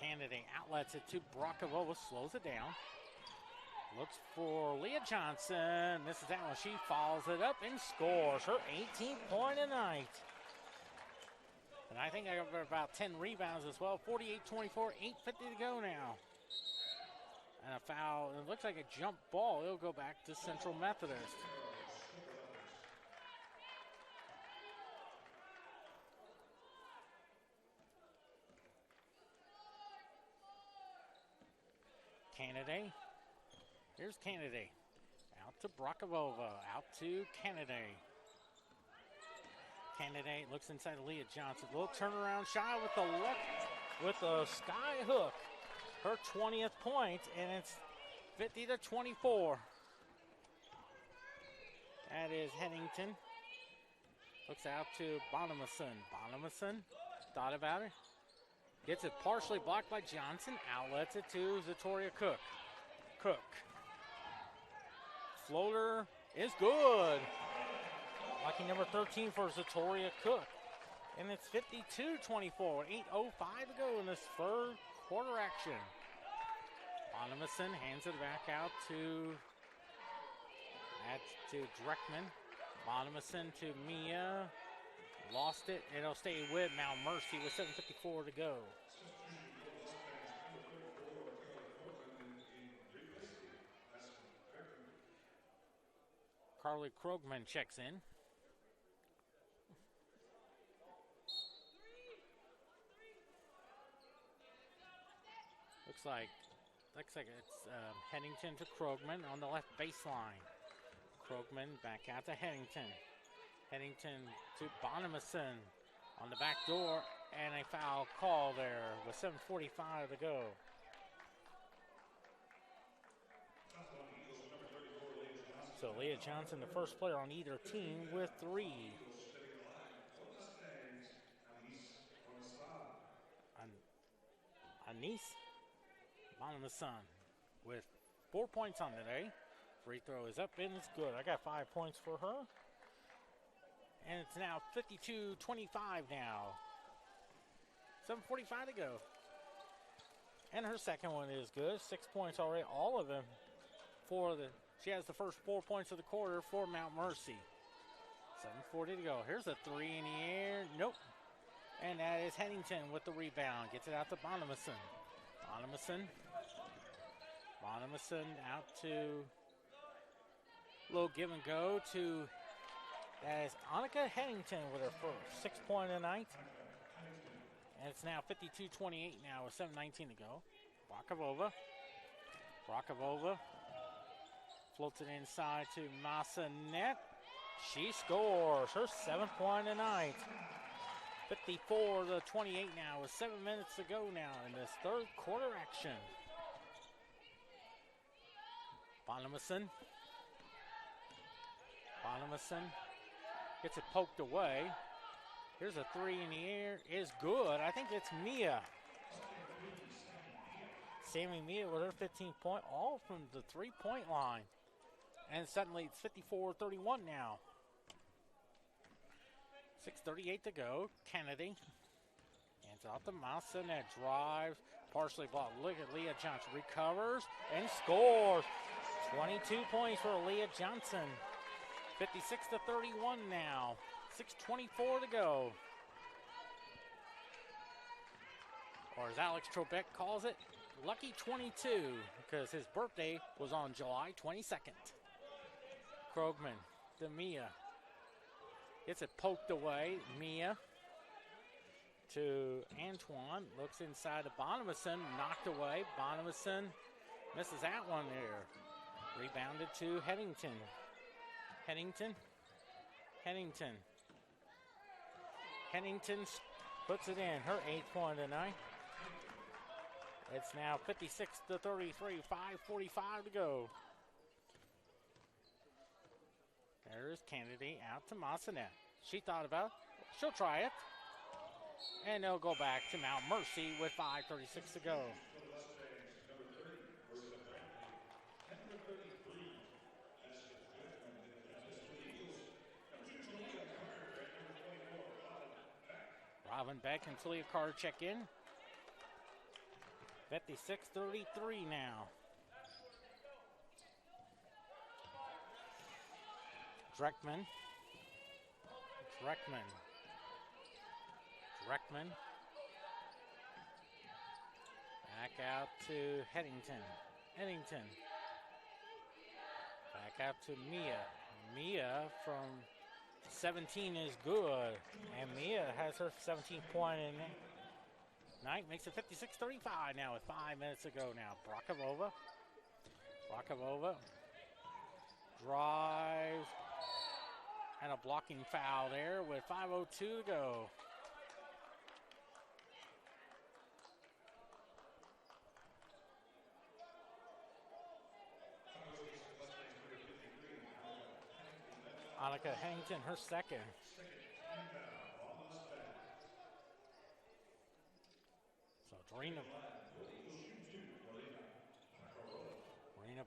Kennedy outlets it to Brokavova, slows it down. Looks for Leah Johnson. Misses that one. She follows it up and scores her 18th point a night. And I think I got about 10 rebounds as well. 48-24, 8:50 to go now. And a foul. It looks like a jump ball. It'll go back to Central Methodist. Kennedy. Here's Kennedy. Out to Brokavova. Out to Kennedy. Kennedy looks inside of Leah Johnson. Little turnaround shot with the left, with the sky hook. Her 20th point, and it's 50-24. That is Hennington. Looks out to Bonamison. Bonamison thought about it. Gets it partially blocked by Johnson. Outlets it to Zatoria Cook. Cook. Floater is good. Lucky number 13 for Zatoria Cook. And it's 52-24. 8:05 to go in this third quarter action. Bonamison hands it back out to Dreckman. Bonamison to Mia. Lost it. It'll stay with Mount Mercy with 7:54 to go. Carly Krogman checks in. Looks like it's Hennington to Krogman on the left baseline. Krogman back out to Hennington. Hennington to Bonamison on the back door, and a foul call there with 7:45 to go. So Leah Johnson, the first player on either team with 3. Anise Bonamison with 4 points on today. Free throw is up and it's good. I got 5 points for her. And it's now 52-25 now. 7:45 to go. And her second one is good. 6 points already. All of them she has the first 4 points of the quarter for Mount Mercy. 7:40 to go. Here's a 3 in the air. Nope. And that is Hennington with the rebound. Gets it out to Bonamison. Bonamison out to little give and go to, that is Annika Hennington with her first 6 point of the night. And it's now 52-28 now with 7:19 to go. Brokavova floats it inside to Massanet. She scores her 7th point of the night. 54-28 now with 7 minutes to go now in this third quarter action. Bonamison gets it poked away. Here's a 3 in the air. Is good. I think it's Mia. Sammy Mia with her 15 point, all from the 3-point line. And suddenly it's 54-31 now. 6:38 to go. Kennedy hands off to Massanet. Drives. Partially blocked. Look at Leah Johnson. Recovers and scores. 22 points for Leah Johnson. 56-31 now. 6:24 to go. Or as Alex Trebek calls it, lucky 22, because his birthday was on July 22nd. Krogman to Mia. Gets it poked away. Mia to Antoine. Looks inside to Bonamison. Knocked away. Bonamison misses that one there. Rebounded to Hennington. Hennington puts it in. Her 8th point of the night. It's now 56-33. 5:45 to go. There's Kennedy out to Massanet. She thought about it. She'll try it. And they'll go back to Mount Mercy with 5:36 to go. Robin Beck and Talia Carter check in. 56-33 now. Dreckman. Back out to Hennington. Back out to Mia. Mia from 17 is good. And Mia has her 17 point in night. Makes it 56-35 now with 5 minutes to go now. Brokavova Brokavova drives, and a blocking foul there with 5:02 to go. Annika Hennington, her second. So Dorina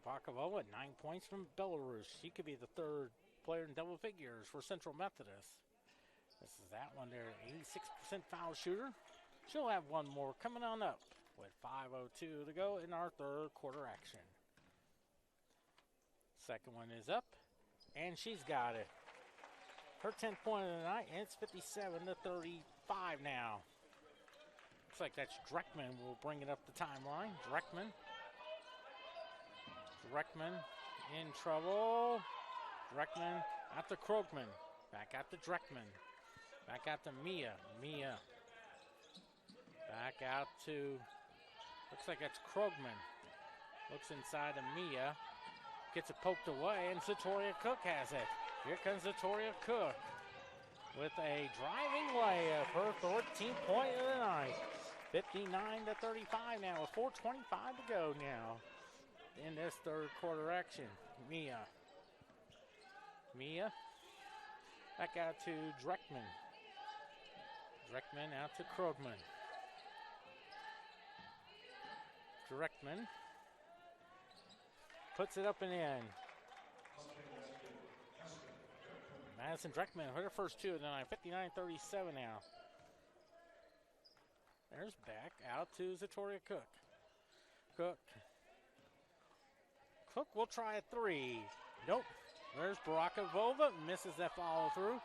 Brokavova, 9 points from Belarus. She could be the third player in double figures for Central Methodist. This is that one there, 86% foul shooter. She'll have one more coming on up with 5:02 to go in our third quarter action. Second one is up, and she's got it. Her 10th point of the night, and it's 57-35 now. Looks like that's Dreckman will bring it up the timeline. Dreckman in trouble. Dreckman out to Krogman. Back out to Dreckman. Back out to Mia. Back out to, looks like that's Krogman. Looks inside to Mia. Gets it poked away, and Zatoria Cook has it. Here comes Zatoria Cook with a driving layup. Her 14th point of the night. 59-35 now with 4:25 to go now in this third quarter action. Mia. Back out to Dreckman. Dreckman out to Krogman. Dreckman puts it up and in. Madison Dreckman with her first two of the night. 59-37 now. There's back out to Zatoria Cook. Cook will try a three. Nope. There's Brokavova. Misses that follow through.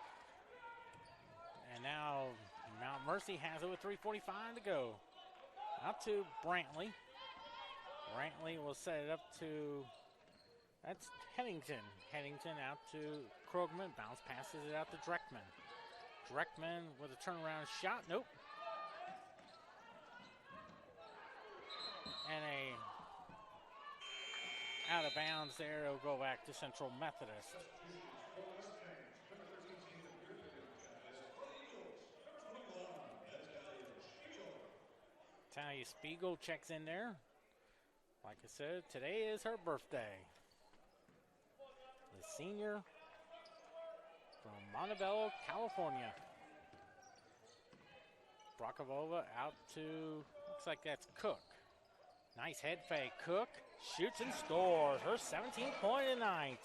And now Mount Mercy has it with 3:45 to go. Out to Brantley. Brantley will set it up to, that's Hennington. Hennington out to Krogman. Bounce passes it out to Dreckman. Dreckman with a turnaround shot. Nope. And a out of bounds there. It'll go back to Central Methodist. Talia Spiegel checks in there. Like I said, today is her birthday. The senior from Montebello, California. Brokavova out to, looks like that's Cook. Nice head fake. Cook shoots and scores. Her 17th point of the night.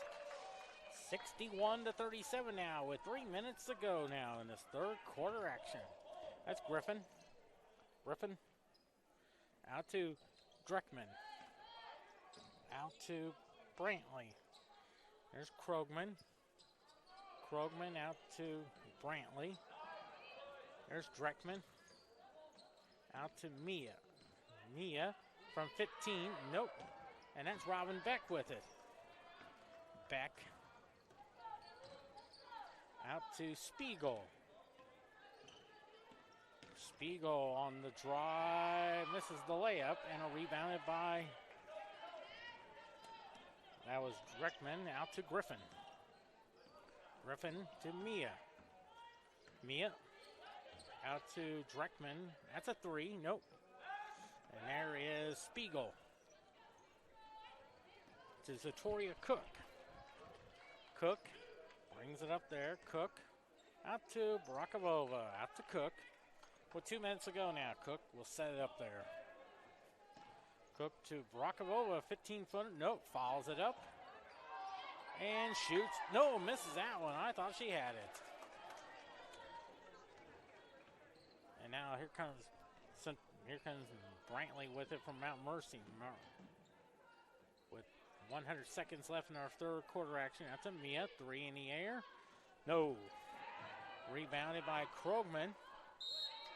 61-37 now with 3 minutes to go now in this third quarter action. That's Griffin. Out to Dreckman. Out to Brantley. There's Krogman. Krogman out to Brantley. There's Dreckman. Out to Mia. Mia from 15. Nope. And that's Robin Beck with it. Beck. Out to Spiegel. Spiegel on the drive. Misses the layup and rebounded by, that was Dreckman. Out to Griffin. Griffin to Mia. Mia out to Dreckman. That's a three. Nope. And there is Spiegel. To Zatoria Cook. Cook brings it up there. Cook out to Brokavova. Out to Cook. With 2 minutes to go now. Cook will set it up there. Cook to Brokavova. 15-footer. Nope. Follows it up. And shoots. No, misses that one. I thought she had it. And now here comes Brantley with it from Mount Mercy. With 100 seconds left in our third quarter action. That's a Mia. Three in the air. No. Rebounded by Krogman.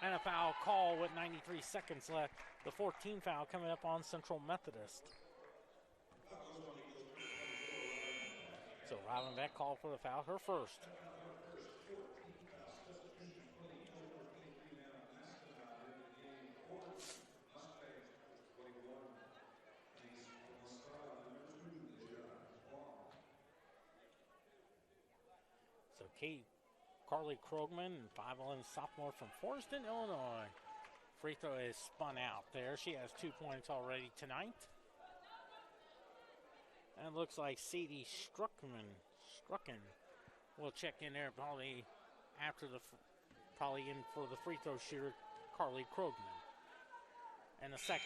And a foul call with 93 seconds left. The 14 foul coming up on Central Methodist. So Robin Beck called for the foul, her first. Carly Krogman, 5'11" sophomore from Forreston, Illinois. Free throw is spun out there. She has 2 points already tonight. And it looks like C.D. Strucken will check in there probably after probably in for the free throw shooter, Carly Krogman. And the third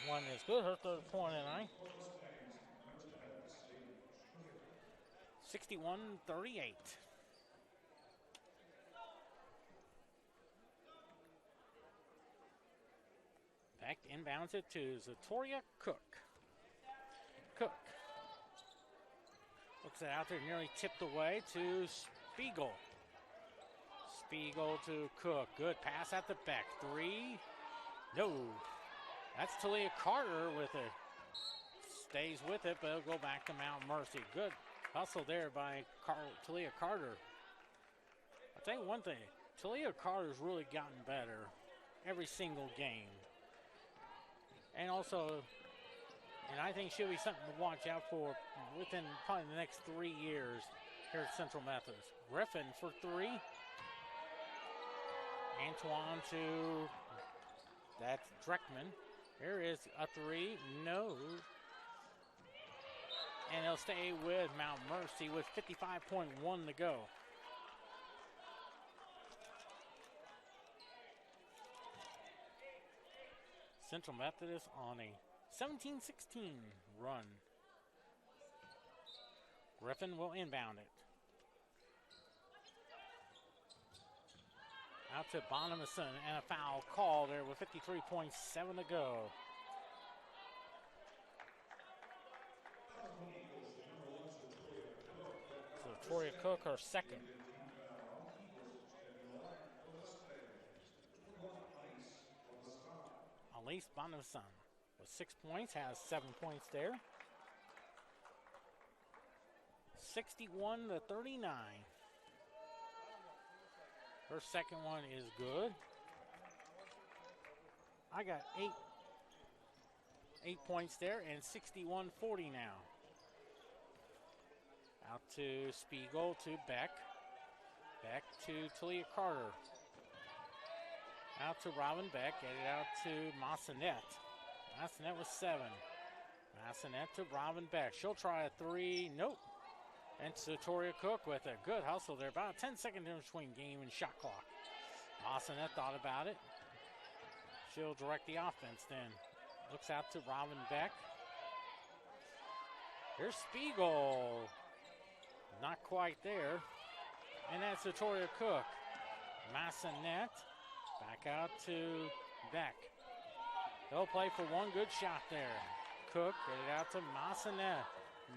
one is good. Her third point tonight. 61-38. Back inbounds it to Zatoria Cook. Cook looks it out there, nearly tipped away to Spiegel. Spiegel to Cook. Good pass at the back. 3. No. That's Talia Carter with it. Stays with it, but it'll go back to Mount Mercy. Good hustle there by Talia Carter. I'll tell you one thing. Talia Carter's really gotten better every single game. And also, and I think she'll be something to watch out for within probably the next 3 years here at Central Methodist. Griffin for 3. Antoine to, that's Dreckman. Here is a 3, no. And they'll stay with Mount Mercy with 55.1 to go. Central Methodist on a 17-16 run. Griffin will inbound it. Out to Bonamison, and a foul call there with 53.7 to go. So Victoria Cook, her second. Elise Bonamison with 6 points, has 7 points there. 61-39. Her second one is good. I got 8 points there, and 61-40 now. Out to Spiegel, to Beck. Beck to Talia Carter. Out to Robin Beck, get it out to Massanet. Massanet with 7. Massanet to Robin Beck. She'll try a 3, nope. And Zatoria Cook with a good hustle there. About a 10-second difference between game and shot clock. Massanet thought about it. She'll direct the offense then. Looks out to Robin Beck. Here's Spiegel. Not quite there. And that's Zatoria Cook. Massanet. Back out to Beck. They'll play for one good shot there. Cook, get it out to Massanet.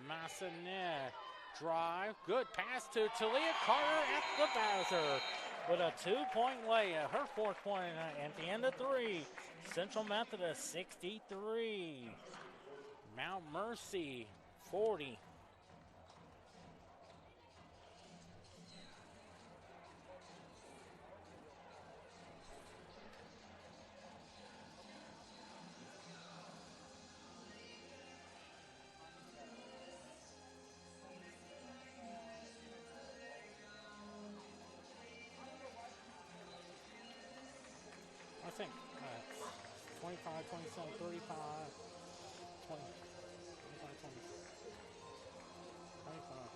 Massanet. Drive, good pass to Talia Carter at the buzzer with a 2-point layup. Her fourth point at the end of 3. Central Methodist 63. Mount Mercy 40. I think 25, 27, 35, 20, 25, 20, 25.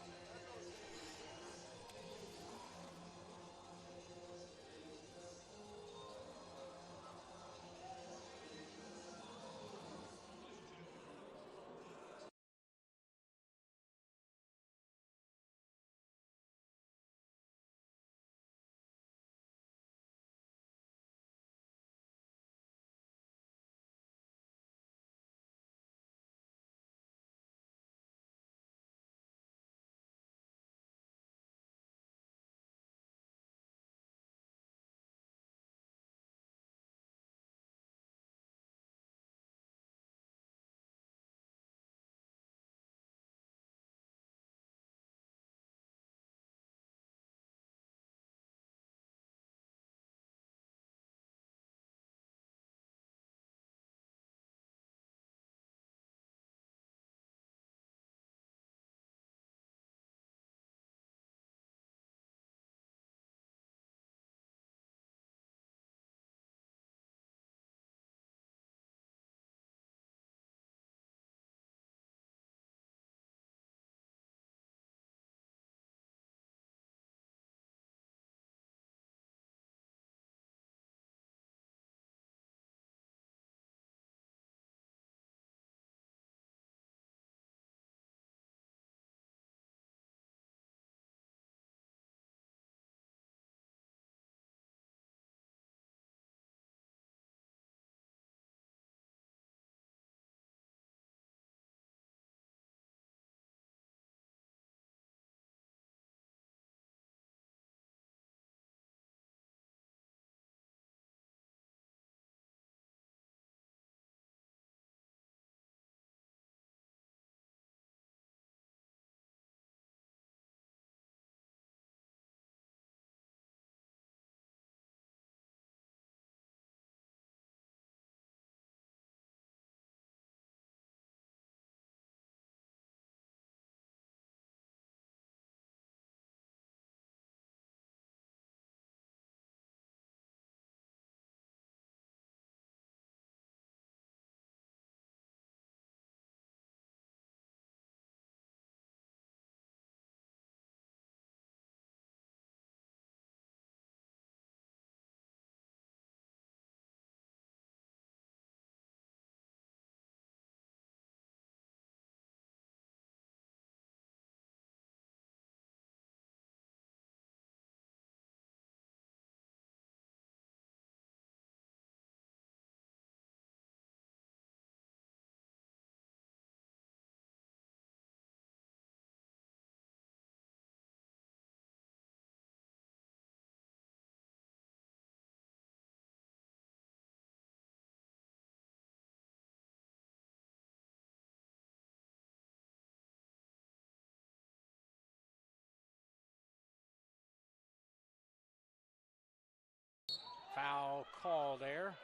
Foul call there.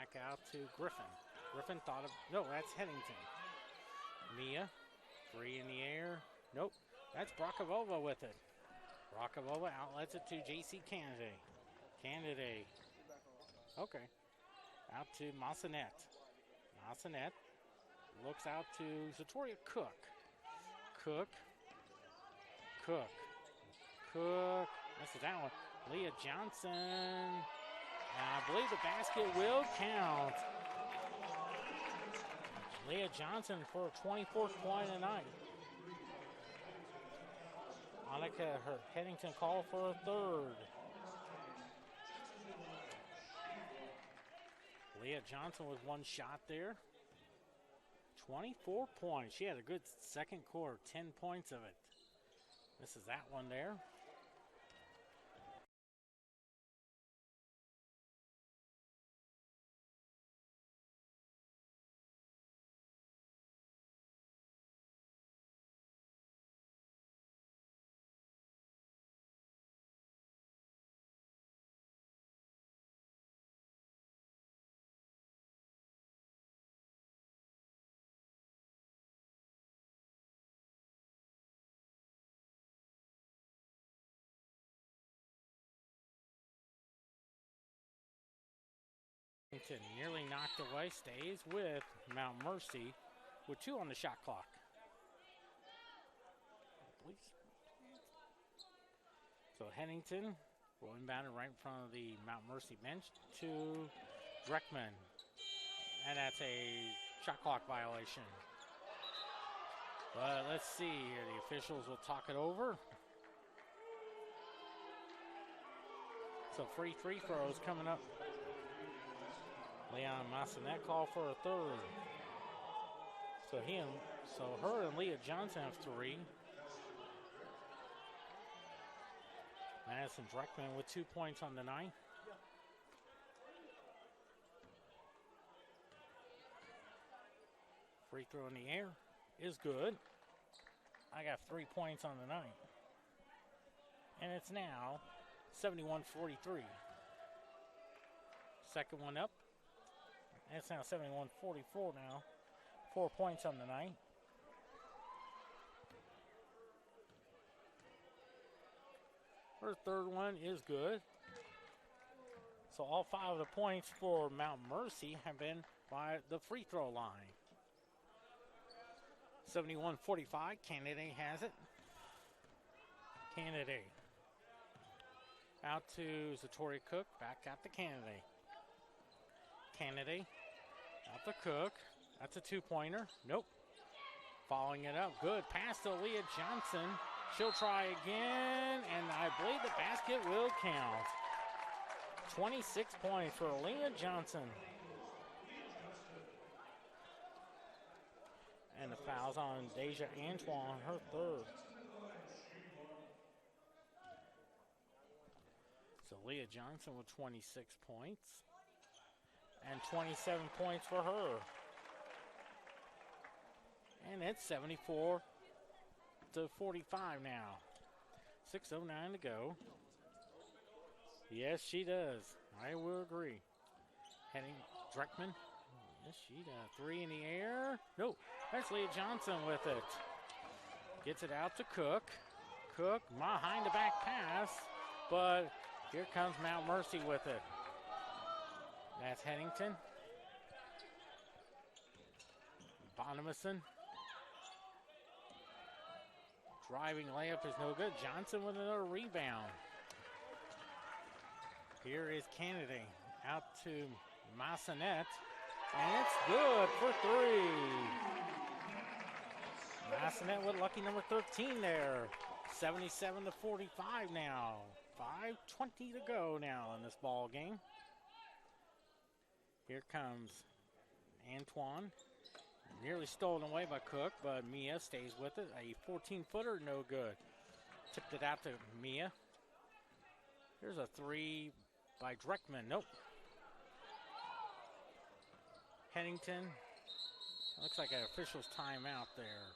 Back out to Griffin. Griffin thought of, no, that's Hennington. Mia, 3 in the air. Nope, that's Brockovova with it. Brockovova outlets it to JC Candidate. Candidate. Okay. Out to Massanet. Massanet looks out to Zatoria Cook. Cook. Misses that one. Leah Johnson. And I believe the basket will count. Leah Johnson for a 24th point tonight. Annika Hennington called for a third. Leah Johnson with one shot there. 24 points. She had a good second quarter, 10 points of it. Misses that one there. Nearly knocked away, stays with Mount Mercy with 2 on the shot clock. So Hennington will inbound it right in front of the Mount Mercy bench to Dreckman. And that's a shot clock violation. But let's see here. The officials will talk it over. So free throws coming up. Leon Massanet called for a third. So her and Leah Johnson have 3. Madison Dreckman with 2 points on the night. Free throw in the air is good. I got 3 points on the night. And it's now 71-43. Second one up. It's now 71-44 now. 4 points on the night. Her third one is good. So all 5 of the points for Mount Mercy have been by the free throw line. 71-45, Candidate has it. Candidate. Out to Zatoria Cook, back out to Candidate. Candidate. Out to Cook. That's a 2-pointer. Nope. Following it up. Good. Pass to Leah Johnson. She'll try again, and I believe the basket will count. 26 points for Leah Johnson. And the foul's on Deja Antoine, her third. So Leah Johnson with 26 points. And 27 points for her. And it's 74-45 now. 6:09 to go. Yes, she does. I will agree. Heading Dreckman. Yes, she does. 3 in the air. Nope. That's Leah Johnson with it. Gets it out to Cook. Cook behind the back pass. But here comes Mount Mercy with it. That's Hennington. Bonamison. Driving layup is no good. Johnson with another rebound. Here is Kennedy out to Massanet, and it's good for 3. Massanet with lucky number 13 there. 77-45 now. 5:20 to go now in this ball game. Here comes Antoine. Nearly stolen away by Cook, but Mia stays with it. A 14-footer, no good. Tipped it out to Mia. Here's a 3 by Dreckman. Nope. Hennington. Looks like an official's timeout there.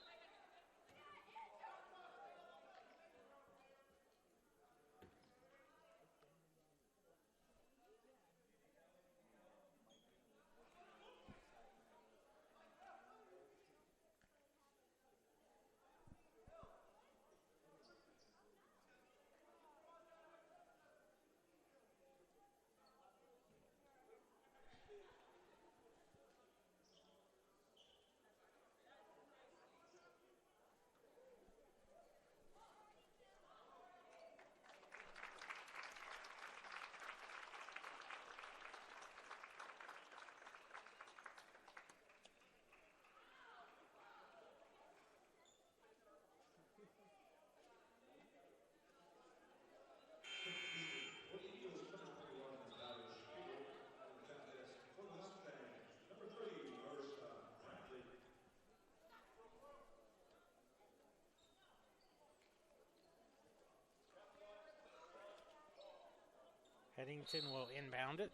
Hennington will inbound it.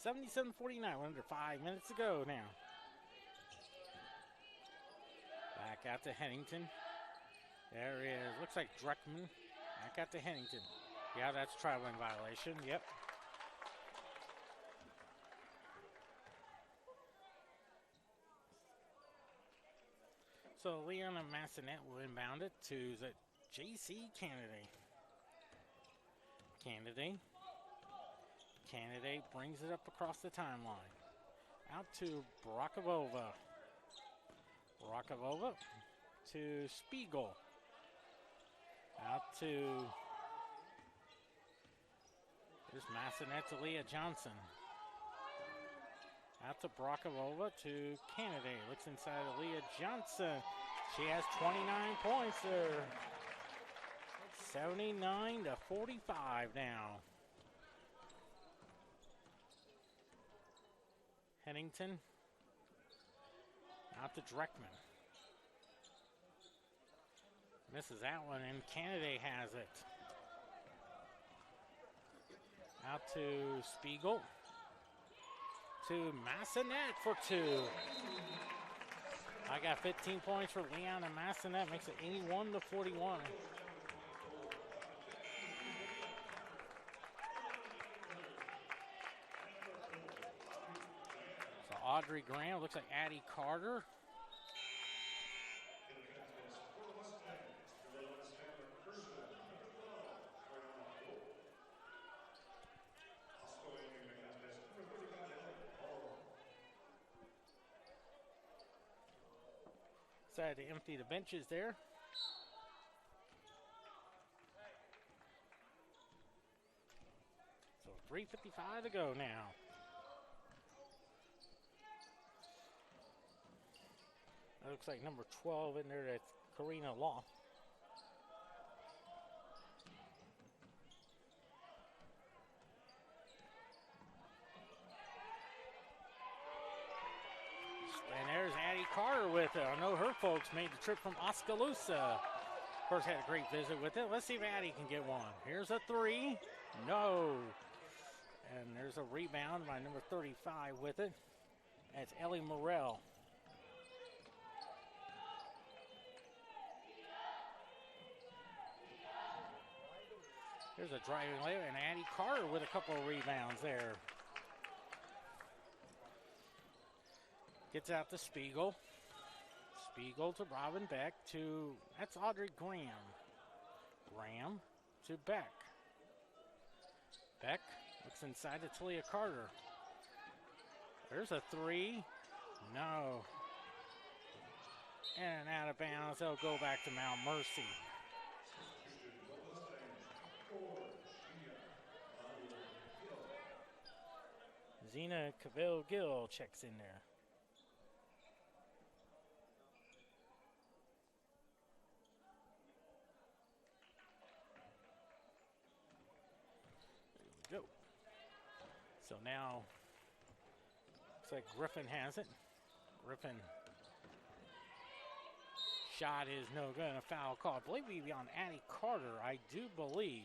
77-49, under 5 minutes to go now. Back out to Hennington. There is, looks like Dreckman. Back out to Hennington. Yeah, that's traveling violation, yep. So Leon and Massanet will inbound it to the J.C. Kennedy. Kennedy brings it up across the timeline. Out to Brakavova. Brakavova to Spiegel. Out to, there's Massanet to Leah Johnson. Out to Brakavova to Kennedy. Looks inside of Leah Johnson. She has 29 points there. 79-45 now. Hennington out to Dreckman. Misses that one, and Kennedy has it. Out to Spiegel. To Massanet for 2. I got 15 points for Leon and Massanet. Makes it 81-41. Audrey Graham, looks like Addie Carter. Decided to empty the benches there. So 3:55 to go now. That looks like number 12 in there, that's Karina Law. And there's Addie Carter with it. I know her folks made the trip from Oskaloosa. Of course, had a great visit with it. Let's see if Addie can get one. Here's a 3. No. And there's a rebound by number 35 with it. That's Ellie Morrell. There's a driving lane, and Addie Carter with a couple of rebounds there. Gets out to Spiegel. Spiegel to Robin Beck to, that's Audrey Graham. Graham to Beck. Beck looks inside to Talia Carter. There's a 3. No. And out of bounds, they'll go back to Mount Mercy. Zena Cavill-Gill checks in there. There we go. So now, looks like Griffin has it. Griffin. Shot is no good, and a foul call. I believe we'd be on Addie Carter, I do believe.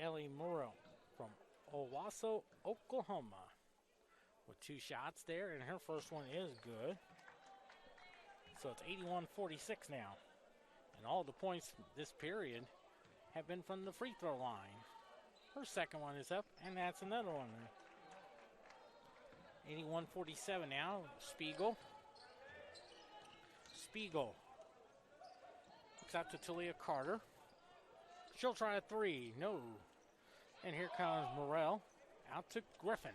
Ellie Morrow from Owasso, Oklahoma, with 2 shots there, and her first one is good. So it's 81-46 now. And all the points this period have been from the free throw line. Her second one is up, and that's another one. 81-47 now. Spiegel. Spiegel looks out to Talia Carter. She'll try a 3. No. And here comes Morrell. Out to Griffin.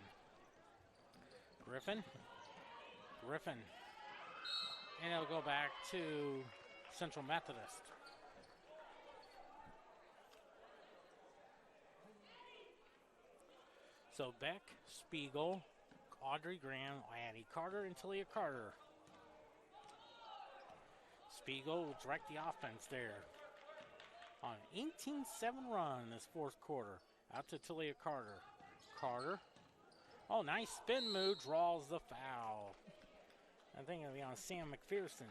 Griffin. And it'll go back to Central Methodist. So Beck, Spiegel, Audrey Graham, Addie Carter, and Talia Carter. Spiegel will direct the offense there. On an 18-7 run this fourth quarter. Out to Talia Carter. Carter. Oh, nice spin move. Draws the foul. I think it'll be on Sam McPherson.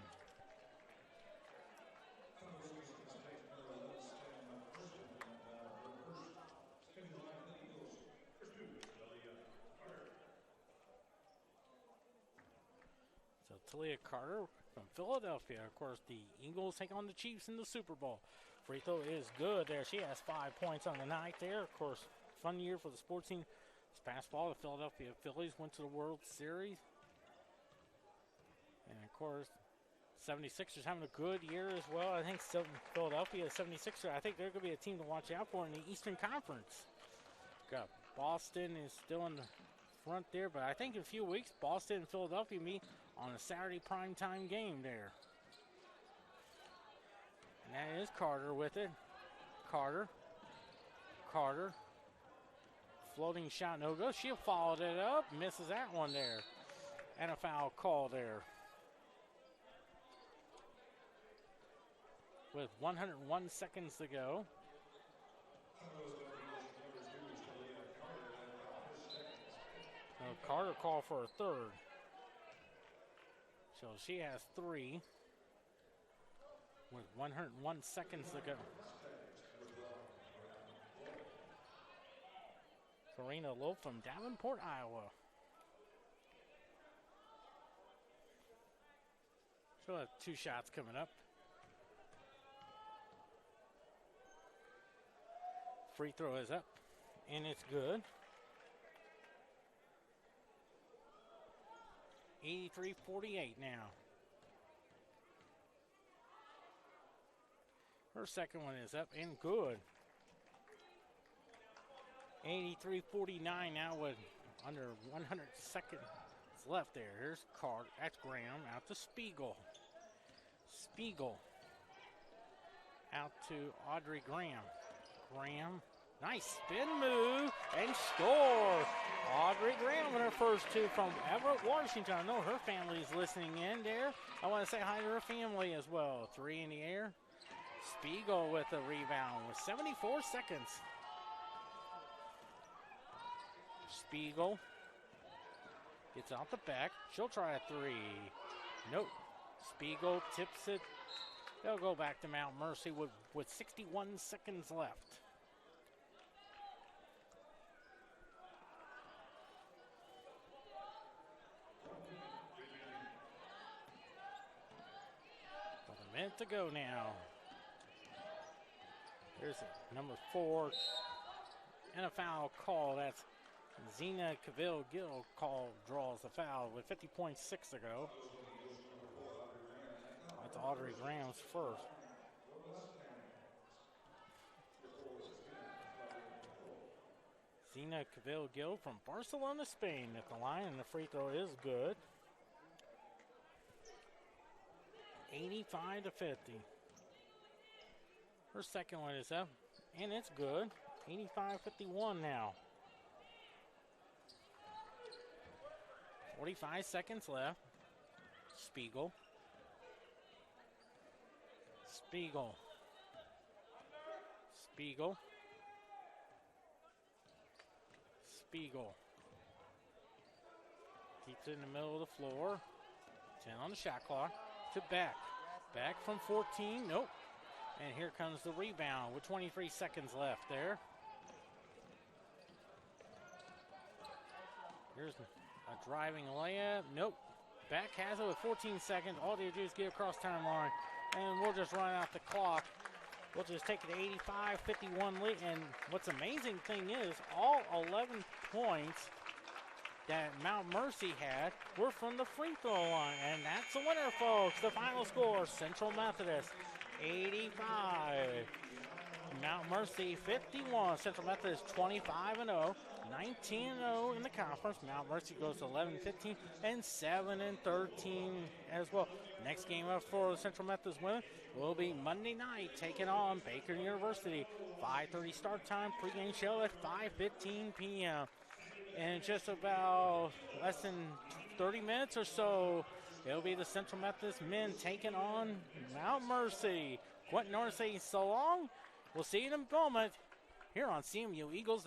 So Talia Carter from Philadelphia. Of course, the Eagles take on the Chiefs in the Super Bowl. Free throw is good there. She has 5 points on the night there. Of course, fun year for the sports team. This past fall, the Philadelphia Phillies went to the World Series. And, of course, 76ers having a good year as well. I think Philadelphia 76ers, I think they're going to be a team to watch out for in the Eastern Conference. Got Boston is still in the front there, but I think in a few weeks, Boston and Philadelphia meet on a Saturday primetime game there. And that is Carter with it. Carter. Floating shot, no go. She followed it up, misses that one there. And a foul call there. With 101 seconds to go. So Carter called for a third. So she has 3. With 101 seconds to go. Karina Lowe from Davenport, Iowa. She'll have 2 shots coming up. Free throw is up, and it's good. 83-48 now. Her second one is up and good. 83-49 now with under 100 seconds left there. Here's Carter. That's Graham out to Spiegel. Out to Audrey Graham. Nice spin move and score. Audrey Graham with her first 2 from Everett, Washington. I know her family is listening in there. I want to say hi to her family as well. 3 in the air. Spiegel with a rebound with 74 seconds. Spiegel gets out the back. She'll try a 3. Nope. Spiegel tips it. They'll go back to Mount Mercy with 61 seconds left. With a minute to go now. There's number 4 and a foul call. That's Zena Cavill-Gill draws the foul with 50.6 to go. That's Audrey Graham's first. Zena Cavill-Gill from Barcelona, Spain at the line, and the free throw is good. 85-50. Her second one is up, and it's good. 85-51 now. 45 seconds left. Spiegel. Spiegel. Spiegel. Spiegel. Keeps it in the middle of the floor. 10 on the shot clock. To Beck. Beck from 14. Nope. And here comes the rebound with 23 seconds left there. Here's a driving layup. Nope. Beck has it with 14 seconds. All they do is get across timeline. And we'll just run out the clock. We'll just take it to 85-51 lead. And what's amazing thing is all 11 points that Mount Mercy had were from the free throw line. And that's the winner, folks. The final score, Central Methodist 85. Mount Mercy 51. Central Methodist 25-0. 19-0 in the conference. Mount Mercy goes to 11-15 and 7-13 as well. Next game up for the Central Methodist women will be Monday night, taking on Baker University. 5:30 start time. Pregame show at 5:15 p.m. In just about less than 30 minutes or so, it'll be the Central Methodist men taking on Mount Mercy. Quentin Norris saying so long. We'll see you in a moment here on CMUEagles.com.